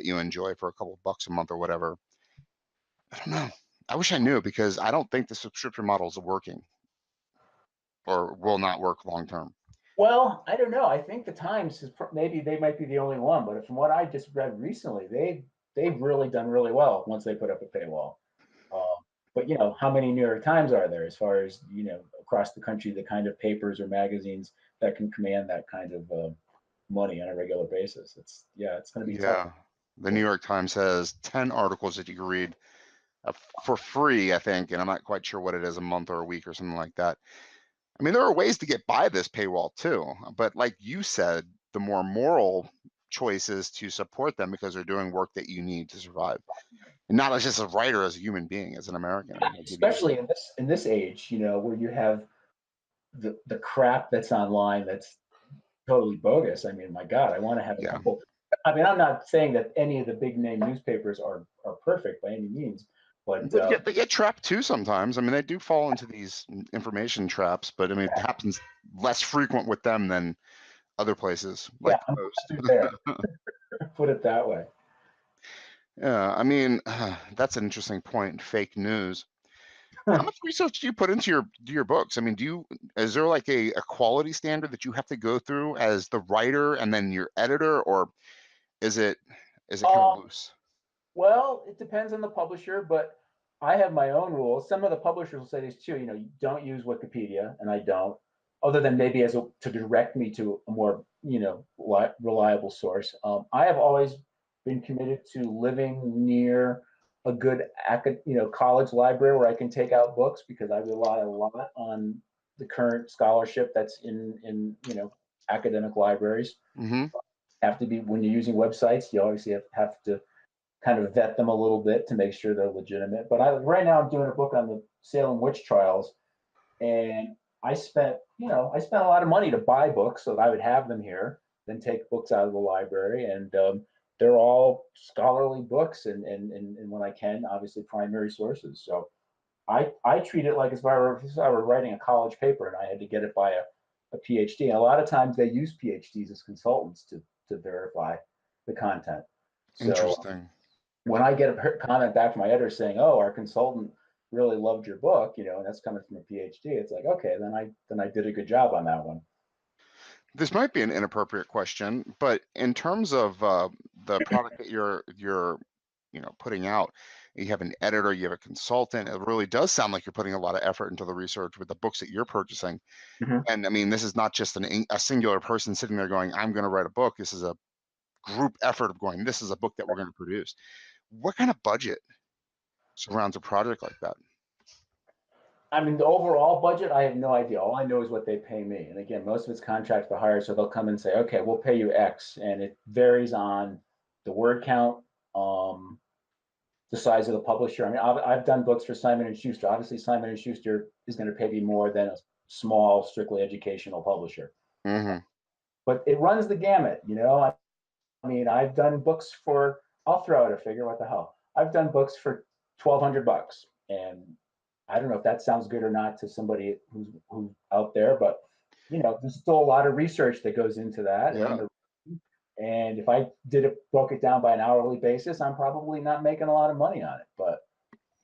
you enjoy for a couple of bucks a month or whatever. I don't know. I wish I knew because I don't think the subscription models are working or will not work long term. Well, I don't know. I think the Times maybe they might be the only one, but from what I just read recently, they've really done really well once they put up a paywall. Uh, but you know, how many New York Times are there as far as you know across the country? The kind of papers or magazines that can command that kind of money on a regular basis. It's going to be tough. Yeah. The New York Times has 10 articles that you can read for free, I think, and I'm not quite sure what it is, a month or a week or something like that. I mean, there are ways to get by this paywall too, but like you said, the more moral choice is to support them because they're doing work that you need to survive, and not as just a writer, as a human being, as an American. I mean, they give you. Especially in this age, you know, where you have the crap that's online that's totally bogus. I mean, my God, I want to have a Yeah, couple. I mean, I'm not saying that any of the big name newspapers are perfect by any means, but they get trapped too sometimes. I mean, they do fall into these information traps, but I mean, it happens less frequent with them than other places yeah, like the I'm Post. glad they're there. Put it that way. Yeah, I mean, that's an interesting point. Fake news. How much research do you put into your books? I mean, is there like a quality standard that you have to go through as the writer and then your editor, or is it kind of Um, loose? well, it depends on the publisher, but I have my own rules. Some of the publishers will say this too. You know, you don't use Wikipedia, and I don't, other than maybe to direct me to a more reliable source. I have always been committed to living near a good college library where I can take out books because I rely a lot on the current scholarship that's in academic libraries. Hmm. Have to be when you're using websites, you obviously have to kind of vet them a little bit to make sure they're legitimate. But right now I'm doing a book on the Salem witch trials, and I spent a lot of money to buy books so that I would have them here, then take books out of the library, and they're all scholarly books, and when I can, obviously primary sources. So I treat it like as if I were writing a college paper and I had to get it by a PhD. And a lot of times they use PhDs as consultants to verify the content. So Interesting. when I get a comment back from my editor saying, "Oh, our consultant really loved your book," and that's coming from a PhD, it's like, okay, then I did a good job on that one. This might be an inappropriate question, but in terms of the product that you're putting out, you have an editor, you have a consultant. It really does sound like you're putting a lot of effort into the research with the books that you're purchasing. Mm-hmm. And I mean, this is not just a singular person sitting there going, I'm going to write a book. This is a group effort of going, this is a book that we're going to produce. What kind of budget surrounds a project like that? I mean, the overall budget, I have no idea. All I know is what they pay me. And again, most of it's contract for hire. So they'll come and say, okay, we'll pay you X. And it varies on the word count, um, the size of the publisher. I mean, I've done books for Simon and Schuster. Obviously, Simon and Schuster is going to pay me more than a small, strictly educational publisher. Hmm. But it runs the gamut. I mean, I've done books for. I'll throw out a figure. What the hell? I've done books for $1,200, and I don't know if that sounds good or not to somebody who's out there, but there's still a lot of research that goes into that, and then Yeah. And if I broke it down by an hourly basis, I'm probably not making a lot of money on it. But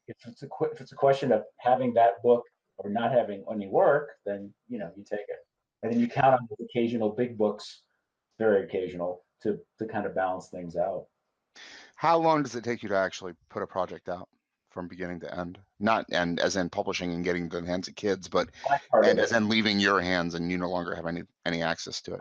if it's a question of having that book or not having any work, then you take it, and then you count on those occasional big books, very occasional, to kind of balance things out. How long does it take you to actually put a project out from beginning to end? Not end as in publishing and getting to the hands of kids, but and as in leaving your hands and you no longer have any access to it.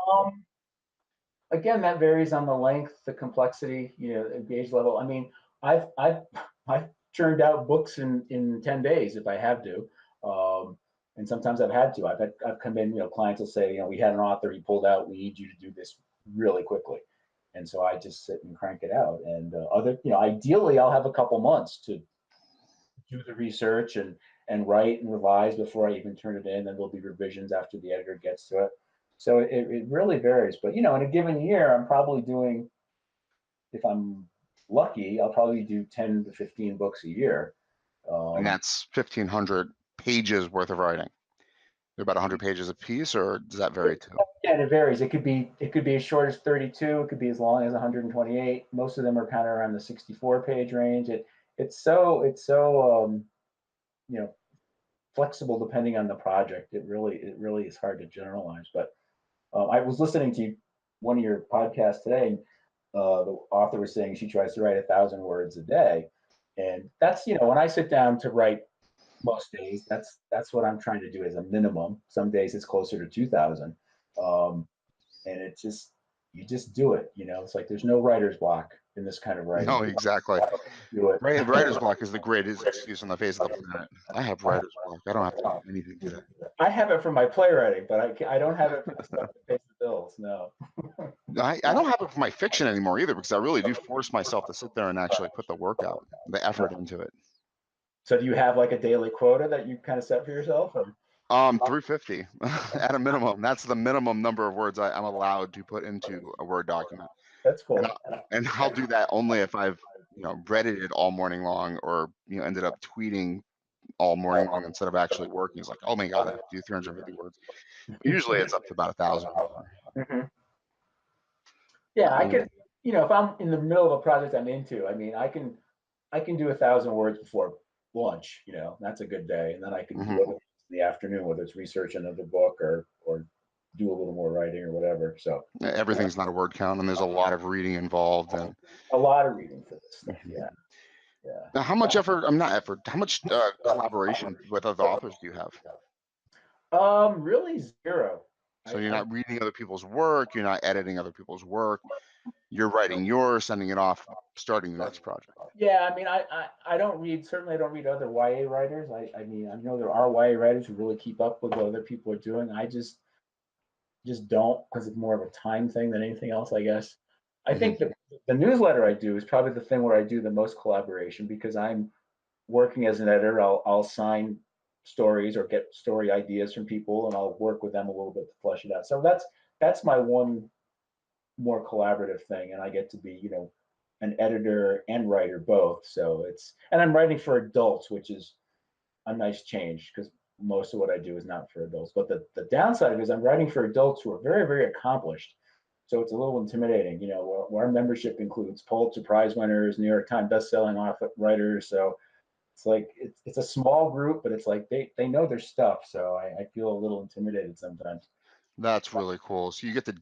Again, that varies on the length, the complexity, the age level. I mean, I've churned out books in 10 days if I have to. And sometimes I've had to. I've come in, clients will say, we had an author, he pulled out, we need you to do this really quickly. And so I just sit and crank it out. And ideally I'll have a couple months to do the research and write and revise before I even turn it in. Then there'll be revisions after the editor gets to it. So it really varies. But, in a given year, I'm probably doing, if I'm lucky, I'll probably do 10 to 15 books a year. And that's 1,500 pages worth of writing. They're about 100 pages a piece, or does that vary too? Yeah, it varies. It could be as short as 32. It could be as long as 128. Most of them are kind of around the 64-page range. It's so flexible depending on the project. It really is hard to generalize. But I was listening to one of your podcasts today, and the author was saying she tries to write 1,000 words a day, and that's when I sit down to write most days, that's what I'm trying to do as a minimum. Some days it's closer to 2,000, and it's just you just do it. It's like there's no writer's block in this kind of writing. No, exactly. Do it. Writer's block is the greatest excuse on the face of the planet. I have writer's block. I don't have to do anything today. I have it for my playwriting, but I don't have it for the stuff that pays the bills. No. I don't have it for my fiction anymore either, because I really do force myself to sit there and actually put the work out, the effort into it. So do you have like a daily quota that you kind of set for yourself? Or? 350 at a minimum. That's the minimum number of words I'm allowed to put into a Word document. That's cool. And I'll do that only if I've readied it all morning long, or ended up tweeting all morning long instead of actually working. It's like, oh my god, I have to do 350 words. Usually it's up to about 1,000. Mm-hmm. Yeah, I can. If I'm in the middle of a project I'm into, I mean, I can do 1,000 words before lunch. That's a good day, and then I can do it in the afternoon, whether it's research another book or do a little more writing or whatever. So everything's not a word count, and there's a lot of reading involved, and a lot of reading for this stuff. Yeah. Now, how much effort? How much collaboration with other authors do you have? Really zero. So you're not reading other people's work. You're not editing other people's work. You're writing yours, sending it off, starting the next project. Yeah, I mean, I don't read. Certainly, I don't read other YA writers. I mean, I know there are YA writers who really keep up with what other people are doing. I just don't, because it's more of a time thing than anything else, I guess. I think the newsletter I do is probably the thing where I do the most collaboration, because I'm working as an editor. I'll sign stories or get story ideas from people, and I'll work with them a little bit to flesh it out. So that's my one more collaborative thing, and I get to be an editor and writer both. So and I'm writing for adults, which is a nice change, because most of what I do is not for adults. But the downside of it is I'm writing for adults who are very, very accomplished. So it's a little intimidating. Our membership includes Pulitzer Prize winners, New York Times bestselling author writers. So it's like it's a small group, but it's like they know their stuff. So I feel a little intimidated sometimes. That's really cool. So you get to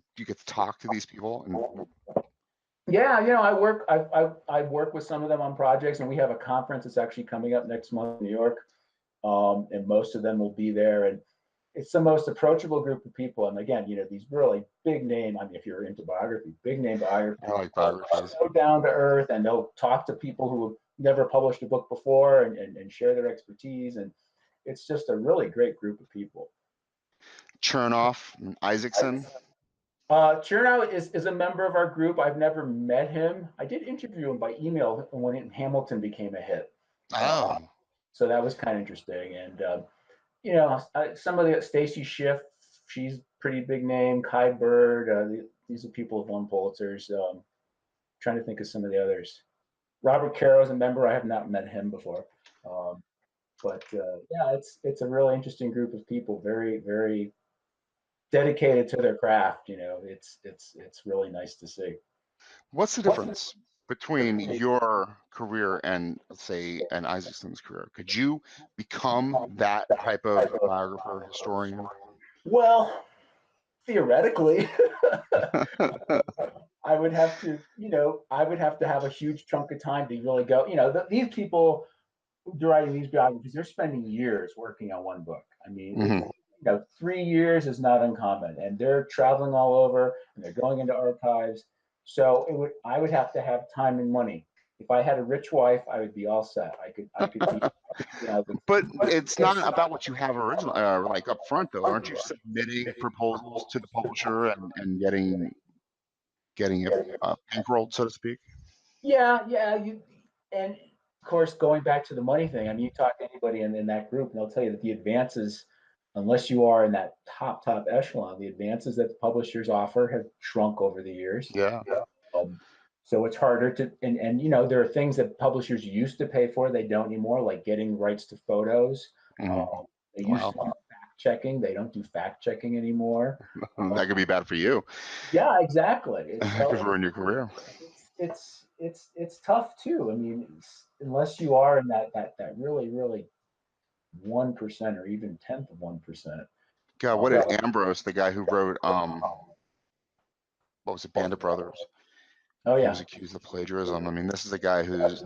talk to these people. And yeah, I work with some of them on projects, and we have a conference that's actually coming up next month in New York, and most of them will be there. And it's the most approachable group of people. And again, these really big name. I mean, if you're into biography, big name biography. I like biographies. So down to earth, and they'll talk to people who have never published a book before and share their expertise. And it's just a really great group of people. Chernoff, Isaacson. Chernow is a member of our group. I've never met him. I did interview him by email when Hamilton became a hit. Oh. So that was kind of interesting. And some of the Stacy Schiff, she's pretty big name. Kai Bird, these are people who've won Pulitzers. Trying to think of some of the others. Robert Caro is a member. I have not met him before, but yeah, it's a really interesting group of people. Very, very dedicated to their craft. It's really nice to see. What's the difference between your career and, let's say, an Isaacson's career? Could you become that type of biographer, historian? Well, theoretically, I would have to, have a huge chunk of time to really go. These people who are writing these biographies, they're spending years working on one book. I mean, Mhm. 3 years is not uncommon, and they're traveling all over and they're going into archives. So I would have to have time and money. If I had a rich wife, I would be all set. I could be, But it's not about what you have originally, like up front, though. Aren't you submitting proposals to the publisher and getting it bankrolled, so to speak? yeah. And of course, going back to the money thing, I mean, you talk to anybody in that group, and they'll tell you that the advances, unless you are in that top echelon, the advances that the publishers offer have shrunk over the years. Yeah. Um, so it's harder to, and there are things that publishers used to pay for they don't anymore, like getting rights to photos. Mhm. They used Wow. to do fact checking. They don't do fact checking anymore. That could be bad for you. Yeah, exactly. That could ruin your career. It's tough too. I mean, unless you are in that really 1% or even tenth of 1%. God, what did Ambrose, the guy who wrote what was it, Band of Brothers? Oh He was yeah. accused of plagiarism. I mean, this is a guy who's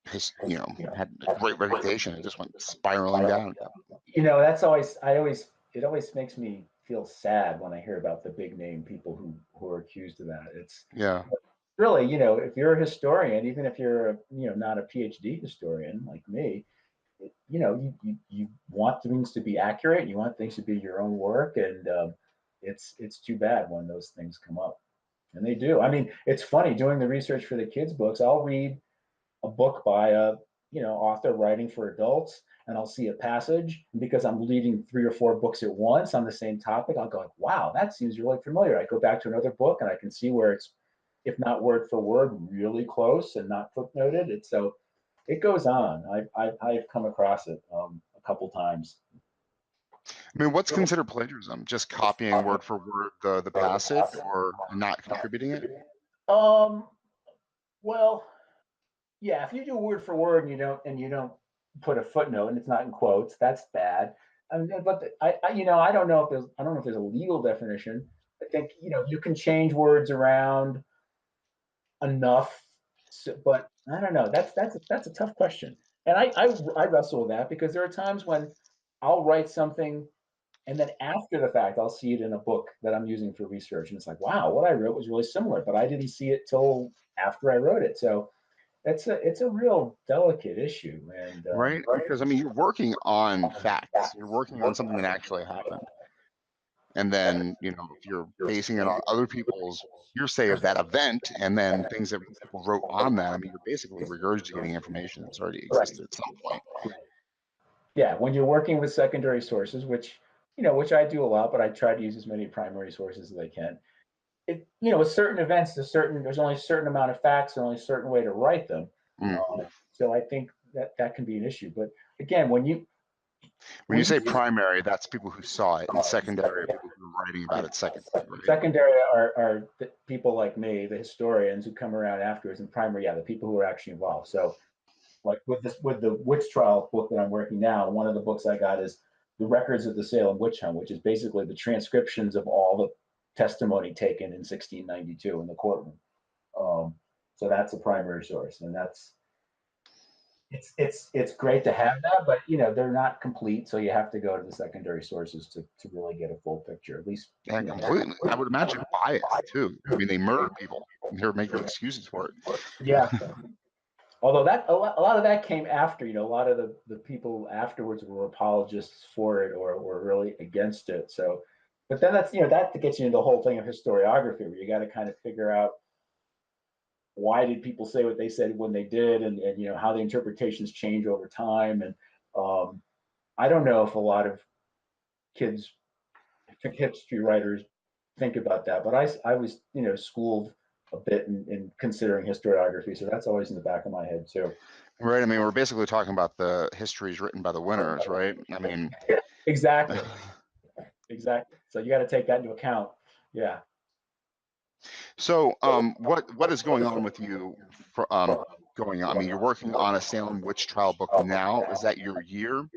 had a great reputation. It just went spiraling down at that point. That's always it always makes me feel sad when I hear about the big name people who are accused of that. It's Yeah. really, if you're a historian, even if you're not a PhD historian like me, you want things to be accurate. You want things to be your own work, and it's too bad when those things come up, and they do. I mean, it's funny doing the research for the kids' books. I'll read a book by a author writing for adults, and I'll see a passage, and because I'm reading 3 or 4 books at once on the same topic, I'll go like, wow, that seems really familiar. I go back to another book and I can see where it's, if not word for word, really close and not footnoted. It's so it goes on. I've come across it a couple times. I mean, what's considered plagiarism? Just copying word for word the passage or not contributing it? Um, well, yeah, if you do word for word and you don't put a footnote and it's not in quotes, that's bad. I mean, but I don't know if there's a legal definition. I think you can change words around enough, but I don't know. That's a tough question, and I wrestle with that because there are times when I'll write something and then after the fact I'll see it in a book that I'm using for research, and it's like, wow, what I wrote was really similar, but I didn't see it till after I wrote it. So it's a real delicate issue, and Right? Because I mean, you're working on facts. You're working on something that actually happened. And then, if you're basing it on other people's hearsay of that event and then things that people wrote on that, I mean, you're basically regurgitating information that's already right. existed at some point. Yeah, when you're working with secondary sources, which I do a lot, but I try to use as many primary sources as I can. With certain events, there's only a certain amount of facts, there's only a certain way to write them. Mm. So I think that can be an issue. But again, when you When you say primary, that's people who saw it, and secondary are people who are writing about it second, right? secondary are the people like me, the historians who come around afterwards, and primary, yeah, the people who are actually involved. So like with the witch trial book that I'm working now, one of the books I got is the records of the Salem witch hunt, which is basically the transcriptions of all the testimony taken in 1692 in the courtroom. So that's a primary source, and it's great to have that, but they're not complete, so you have to go to the secondary sources to really get a full picture. At least Yeah, completely. I would imagine biased too. I mean, they murdered people. They're making excuses for it. yeah. Although that a lot of that came after, a lot of the people afterwards were apologists for it or were really against it. So, but then that's that gets you into the whole thing of historiography, where you got to kind of figure out why did people say what they said when they did, and how the interpretations change over time. And I don't know if a lot of kids, history writers, think about that, but I was schooled a bit in considering historiography, so that's always in the back of my head too. Right. I mean, we're basically talking about the histories written by the winners, right? I mean, Exactly. Exactly. So you got to take that into account. Yeah. So, what is going on with you for, going on? I mean, you're working on a Salem witch trial book now. Is that your year?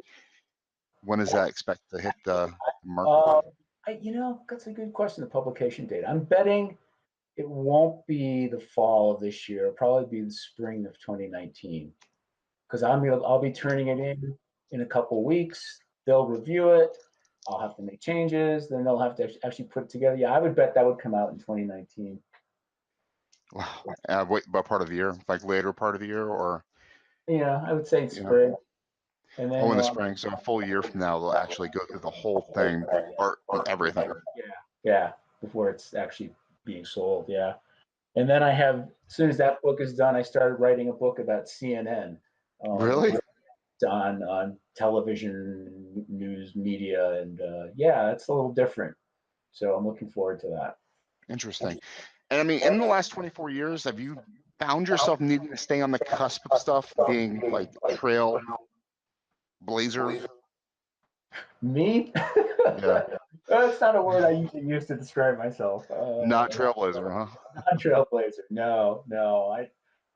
When is that expected to hit the market? Um, that's a good question. The publication date. I'm betting it won't be the fall of this year. It'll probably be the spring of 2019 because I'll be turning it in a couple weeks. They'll review it. I'll have to make changes. Then they'll have to actually put it together. Yeah, I would bet that would come out in 2019. Wow. What part of the year? Like later part of the year, or Yeah, I would say you know? spring. And Oh, then in the spring. So a full year from now, they'll actually go through the whole thing, art and everything. yeah, before it's actually being sold. Yeah. And then as soon as that book is done, I started writing a book about CNN, Really? on television, news, media, and yeah, it's a little different. So I'm looking forward to that. Interesting. And I mean, in the last 24 years, have you found yourself needing to stay on the cusp of stuff, being like trailblazer? Me? Yeah, That's not a word I usually use to describe myself. not trailblazer, huh? Not trailblazer. No, no.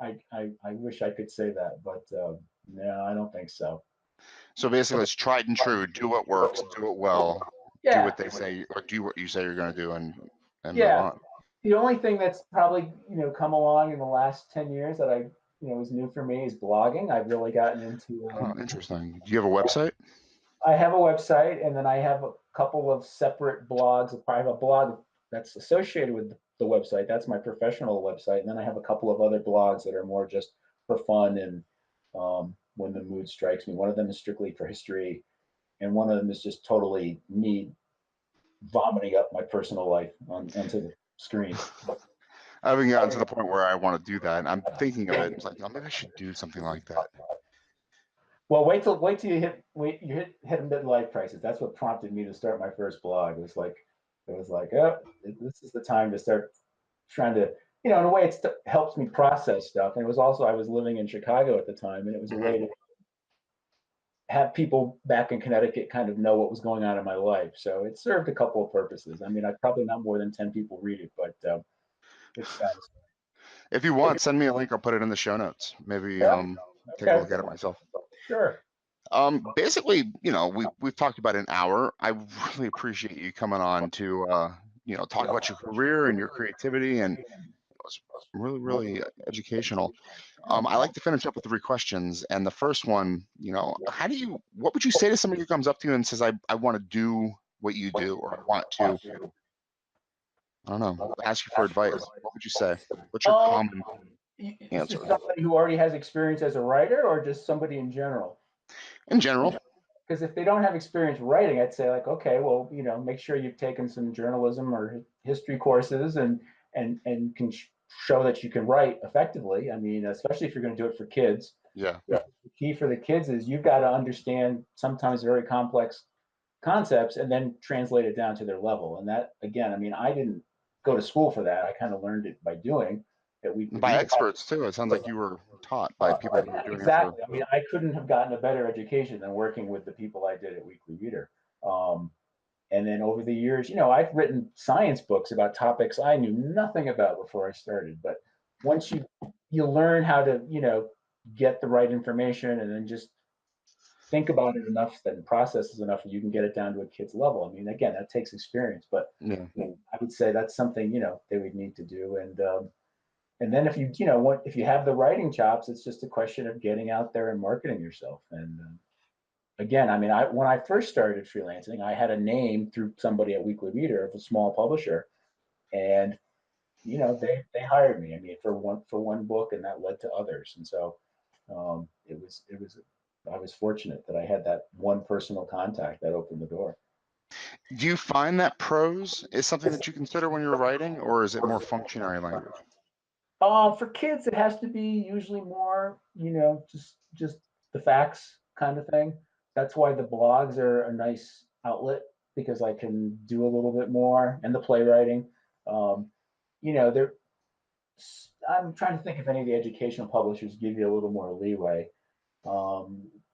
I wish I could say that, but no, I don't think so. So basically, it's tried and true. Do what works, do it well, do Yeah, what they say, or do what you say you're going to do, and move yeah. on. The only thing that's probably come along in the last 10 years that was new for me is blogging. I've really gotten into. Oh, interesting. Do you have a website? I have a website, and then I have a couple of separate blogs. I have a blog that's associated with the website. That's my professional website, and then I have a couple of other blogs that are more just for fun and when the mood strikes me. One of them is strictly for history, and one of them is just totally me vomiting up my personal life onto the screen. I haven't gotten to the point where I want to do that. And I'm thinking of it. It's like, oh, maybe I should do something like that. Well, wait till you hit midlife crisis. That's what prompted me to start my first blog. It was like, oh, this is the time to start trying to, in a way, it helps me process stuff. And it was also I was living in Chicago at the time, and it was a way to have people back in Connecticut kind of know what was going on in my life. So it served a couple of purposes. I mean, I probably not more than 10 people read it, but it's satisfying. If you want, send me a link. I'll put it in the show notes. Maybe Yeah. take a Okay. look at it myself. Sure. Basically, we've talked about an hour. I really appreciate you coming on to talk about your career and your creativity, and it was really, really educational. I like to finish up with 3 questions, and the first one, what would you say to somebody who comes up to you and says, I want to do what you do, or I want to, I don't know, ask you for advice? What would you say? What's your Um, common Is this answer somebody who already has experience as a writer, or just somebody in general? in general? Because if they don't have experience writing, I'd say like, okay, well, make sure you've taken some journalism or history courses and can show that you can write effectively. I mean, especially if you're going to do it for kids. Yeah. The key for the kids is you've got to understand sometimes very complex concepts and then translate it down to their level. And that, again, I mean, I didn't go to school for that. I kind of learned it by doing at Weekly By Reader. experts too. It sounds like you were taught by people who were doing it for. Exactly. I mean, I couldn't have gotten a better education than working with the people I did at Weekly Reader. Um, and then over the years, I've written science books about topics I knew nothing about before I started. But once you learn how to, get the right information and then just think about it enough, then process it enough, and you can get it down to a kid's level. I mean, again, that takes experience, but Yeah. I would say that's something they would need to do. And then if you have the writing chops, it's just a question of getting out there and marketing yourself. And again, I mean, when I first started freelancing, I had a name through somebody at Weekly Reader of a small publisher, and they hired me. I mean, for one book, and that led to others. And so it was I was fortunate that I had that one personal contact that opened the door. Do you find that prose is something that you consider when you're writing, or is it more functionary language? For kids, it has to be usually more, just the facts kind of thing. That's why the blogs are a nice outlet because I can do a little bit more, and the playwriting. Um, they're. I'm trying to think if any of the educational publishers give you a little more leeway.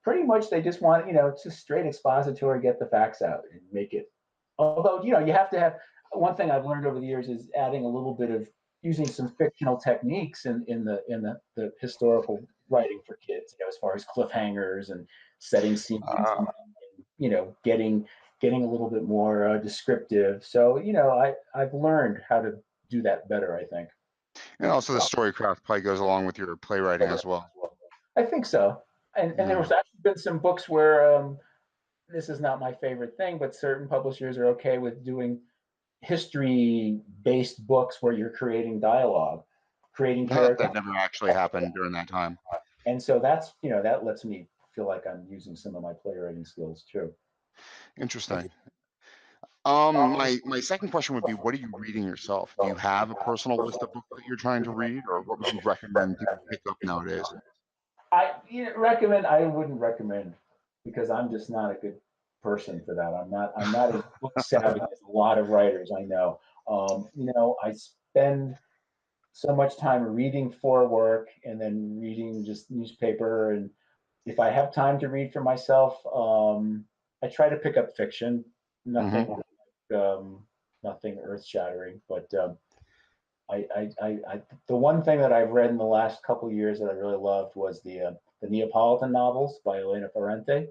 Pretty much, they just want, it's just straight expository, get the facts out and make it Although, you know, you have to have, one thing I've learned over the years is adding a little bit of using some fictional techniques in the historical writing for kids, you know, as far as cliffhangers and setting scenes, and, you know, getting a little bit more descriptive. So, you know, I've learned how to do that better, I think. And also the storycraft probably goes along with your playwriting as well. I think so. And there was actually been some books where this is not my favorite thing, but certain publishers are okay with doing history-based books where you're creating dialogue, creating characters. That never actually happened during that time. And so that's, you know, that lets me feel like I'm using some of my playwriting skills too. Interesting. My second question would be, what are you reading yourself? Do you have a personal list of books that you're trying to read, or what would you recommend people pick up nowadays? I wouldn't recommend, because I'm just not a good person for that. I'm not as book savvy as a lot of writers I know. You know, I spend so much time reading for work and then reading just newspaper. And if I have time to read for myself, I try to pick up fiction. Nothing, nothing earth shattering, but the one thing that I've read in the last couple of years that I really loved was the Neapolitan novels by Elena Ferrante.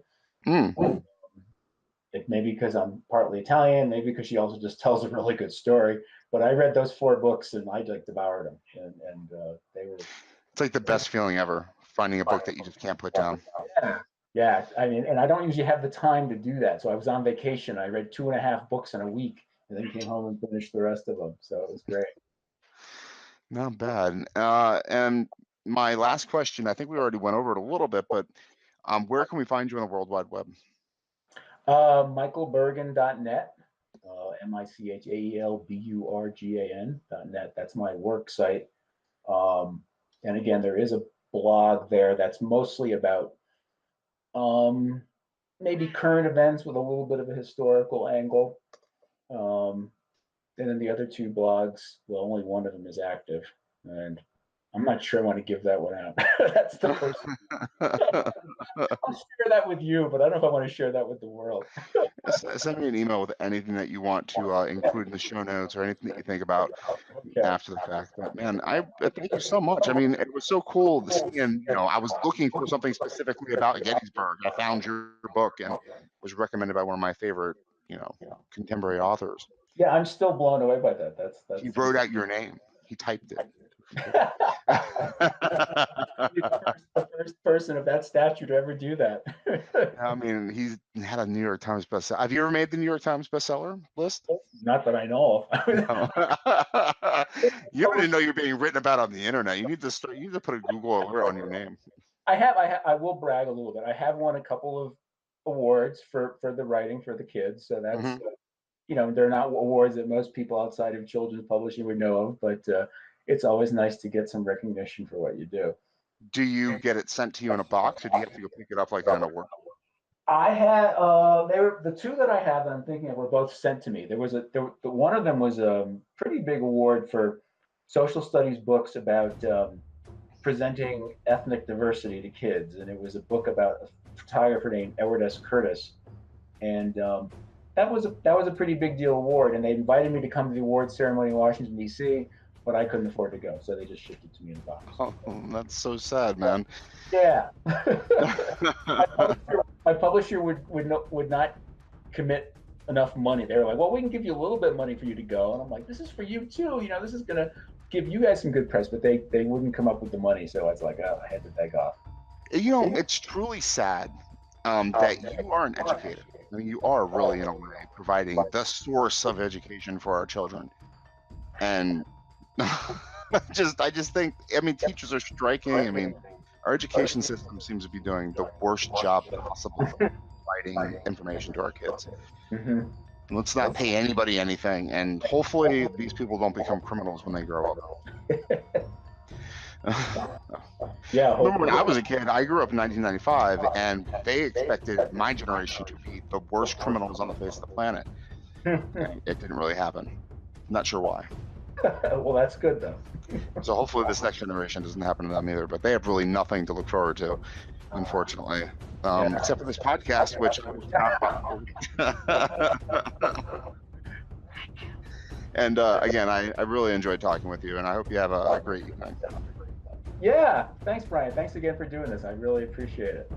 It may be because I'm partly Italian, maybe because she also just tells a really good story. But I read those 4 books and I like devoured them, and they were. It's like the best feeling ever, finding a book that you just can't put down. Yeah, I mean, and I don't usually have the time to do that. So I was on vacation. I read 2.5 books in a week, and then came home and finished the rest of them. So it was great. Not bad. And my last question, I think we already went over it a little bit, but where can we find you on the World Wide Web? michaelburgan.net, michaelburgan.net. That's my work site. And again, there is a blog there that's mostly about maybe current events with a little bit of a historical angle. And then the other 2 blogs, well, only one of them is active, and I'm not sure I want to give that one out. That's the first. I'll share that with you, but I don't know if I want to share that with the world. Send me an email with anything that you want to include in the show notes, or anything that you think about after the fact. But man, I thank you so much. I mean, it was so cool to see, and you know, I was looking for something specifically about Gettysburg. I found your book and was recommended by one of my favorite, you know, contemporary authors. Yeah, I'm still blown away by that. That's He wrote out your name. He typed it. The first person of that stature to ever do that. I mean, he's had a New York Times bestseller. Have you ever made the New York Times bestseller list? Not that I know of. You don't even know you're being written about on the internet. You need to start. You need to put a Google alert on your name. I will brag a little bit. I have won a couple of awards for the writing for the kids. So that's, you know, they're not awards that most people outside of children's publishing would know of, but it's always nice to get some recognition for what you do. Do you get it sent to you in a box, or do you have to go pick it up like in an award? I had they were the 2 that I have that I'm thinking of were both sent to me. There was one of them was a pretty big award for social studies books about presenting ethnic diversity to kids, and it was a book about a photographer named Edward S. Curtis, and that was a pretty big deal award. And they invited me to come to the award ceremony in Washington D.C., but I couldn't afford to go, so they just shipped it to me in a box. Oh, that's so sad, man. Yeah. My publisher would not commit enough money. They were like, "Well, we can give you a little bit of money for you to go," and I'm like, "This is for you too. You know, this is gonna give you guys some good press." But they wouldn't come up with the money, so it's like, oh, I had to beg off. You know, it's truly sad that you are an educator. I mean, you are really, in a way, providing the source of education for our children, and I just think, I mean, teachers are striking. I mean, our education system seems to be doing the worst job possible of providing information to our kids. Let's not pay anybody anything, and hopefully these people don't become criminals when they grow up. Yeah. Remember when I was a kid, I grew up in 1995, and they expected my generation to be the worst criminals on the face of the planet. And it didn't really happen. Not sure why. Well, that's good though. So hopefully this next generation doesn't happen to them either, but they have really nothing to look forward to. unfortunately. Yeah. Except for this podcast, which I was not. And again, I really enjoyed talking with you, and I hope you have a great evening. Yeah. Thanks, Bryan. Thanks again for doing this. I really appreciate it.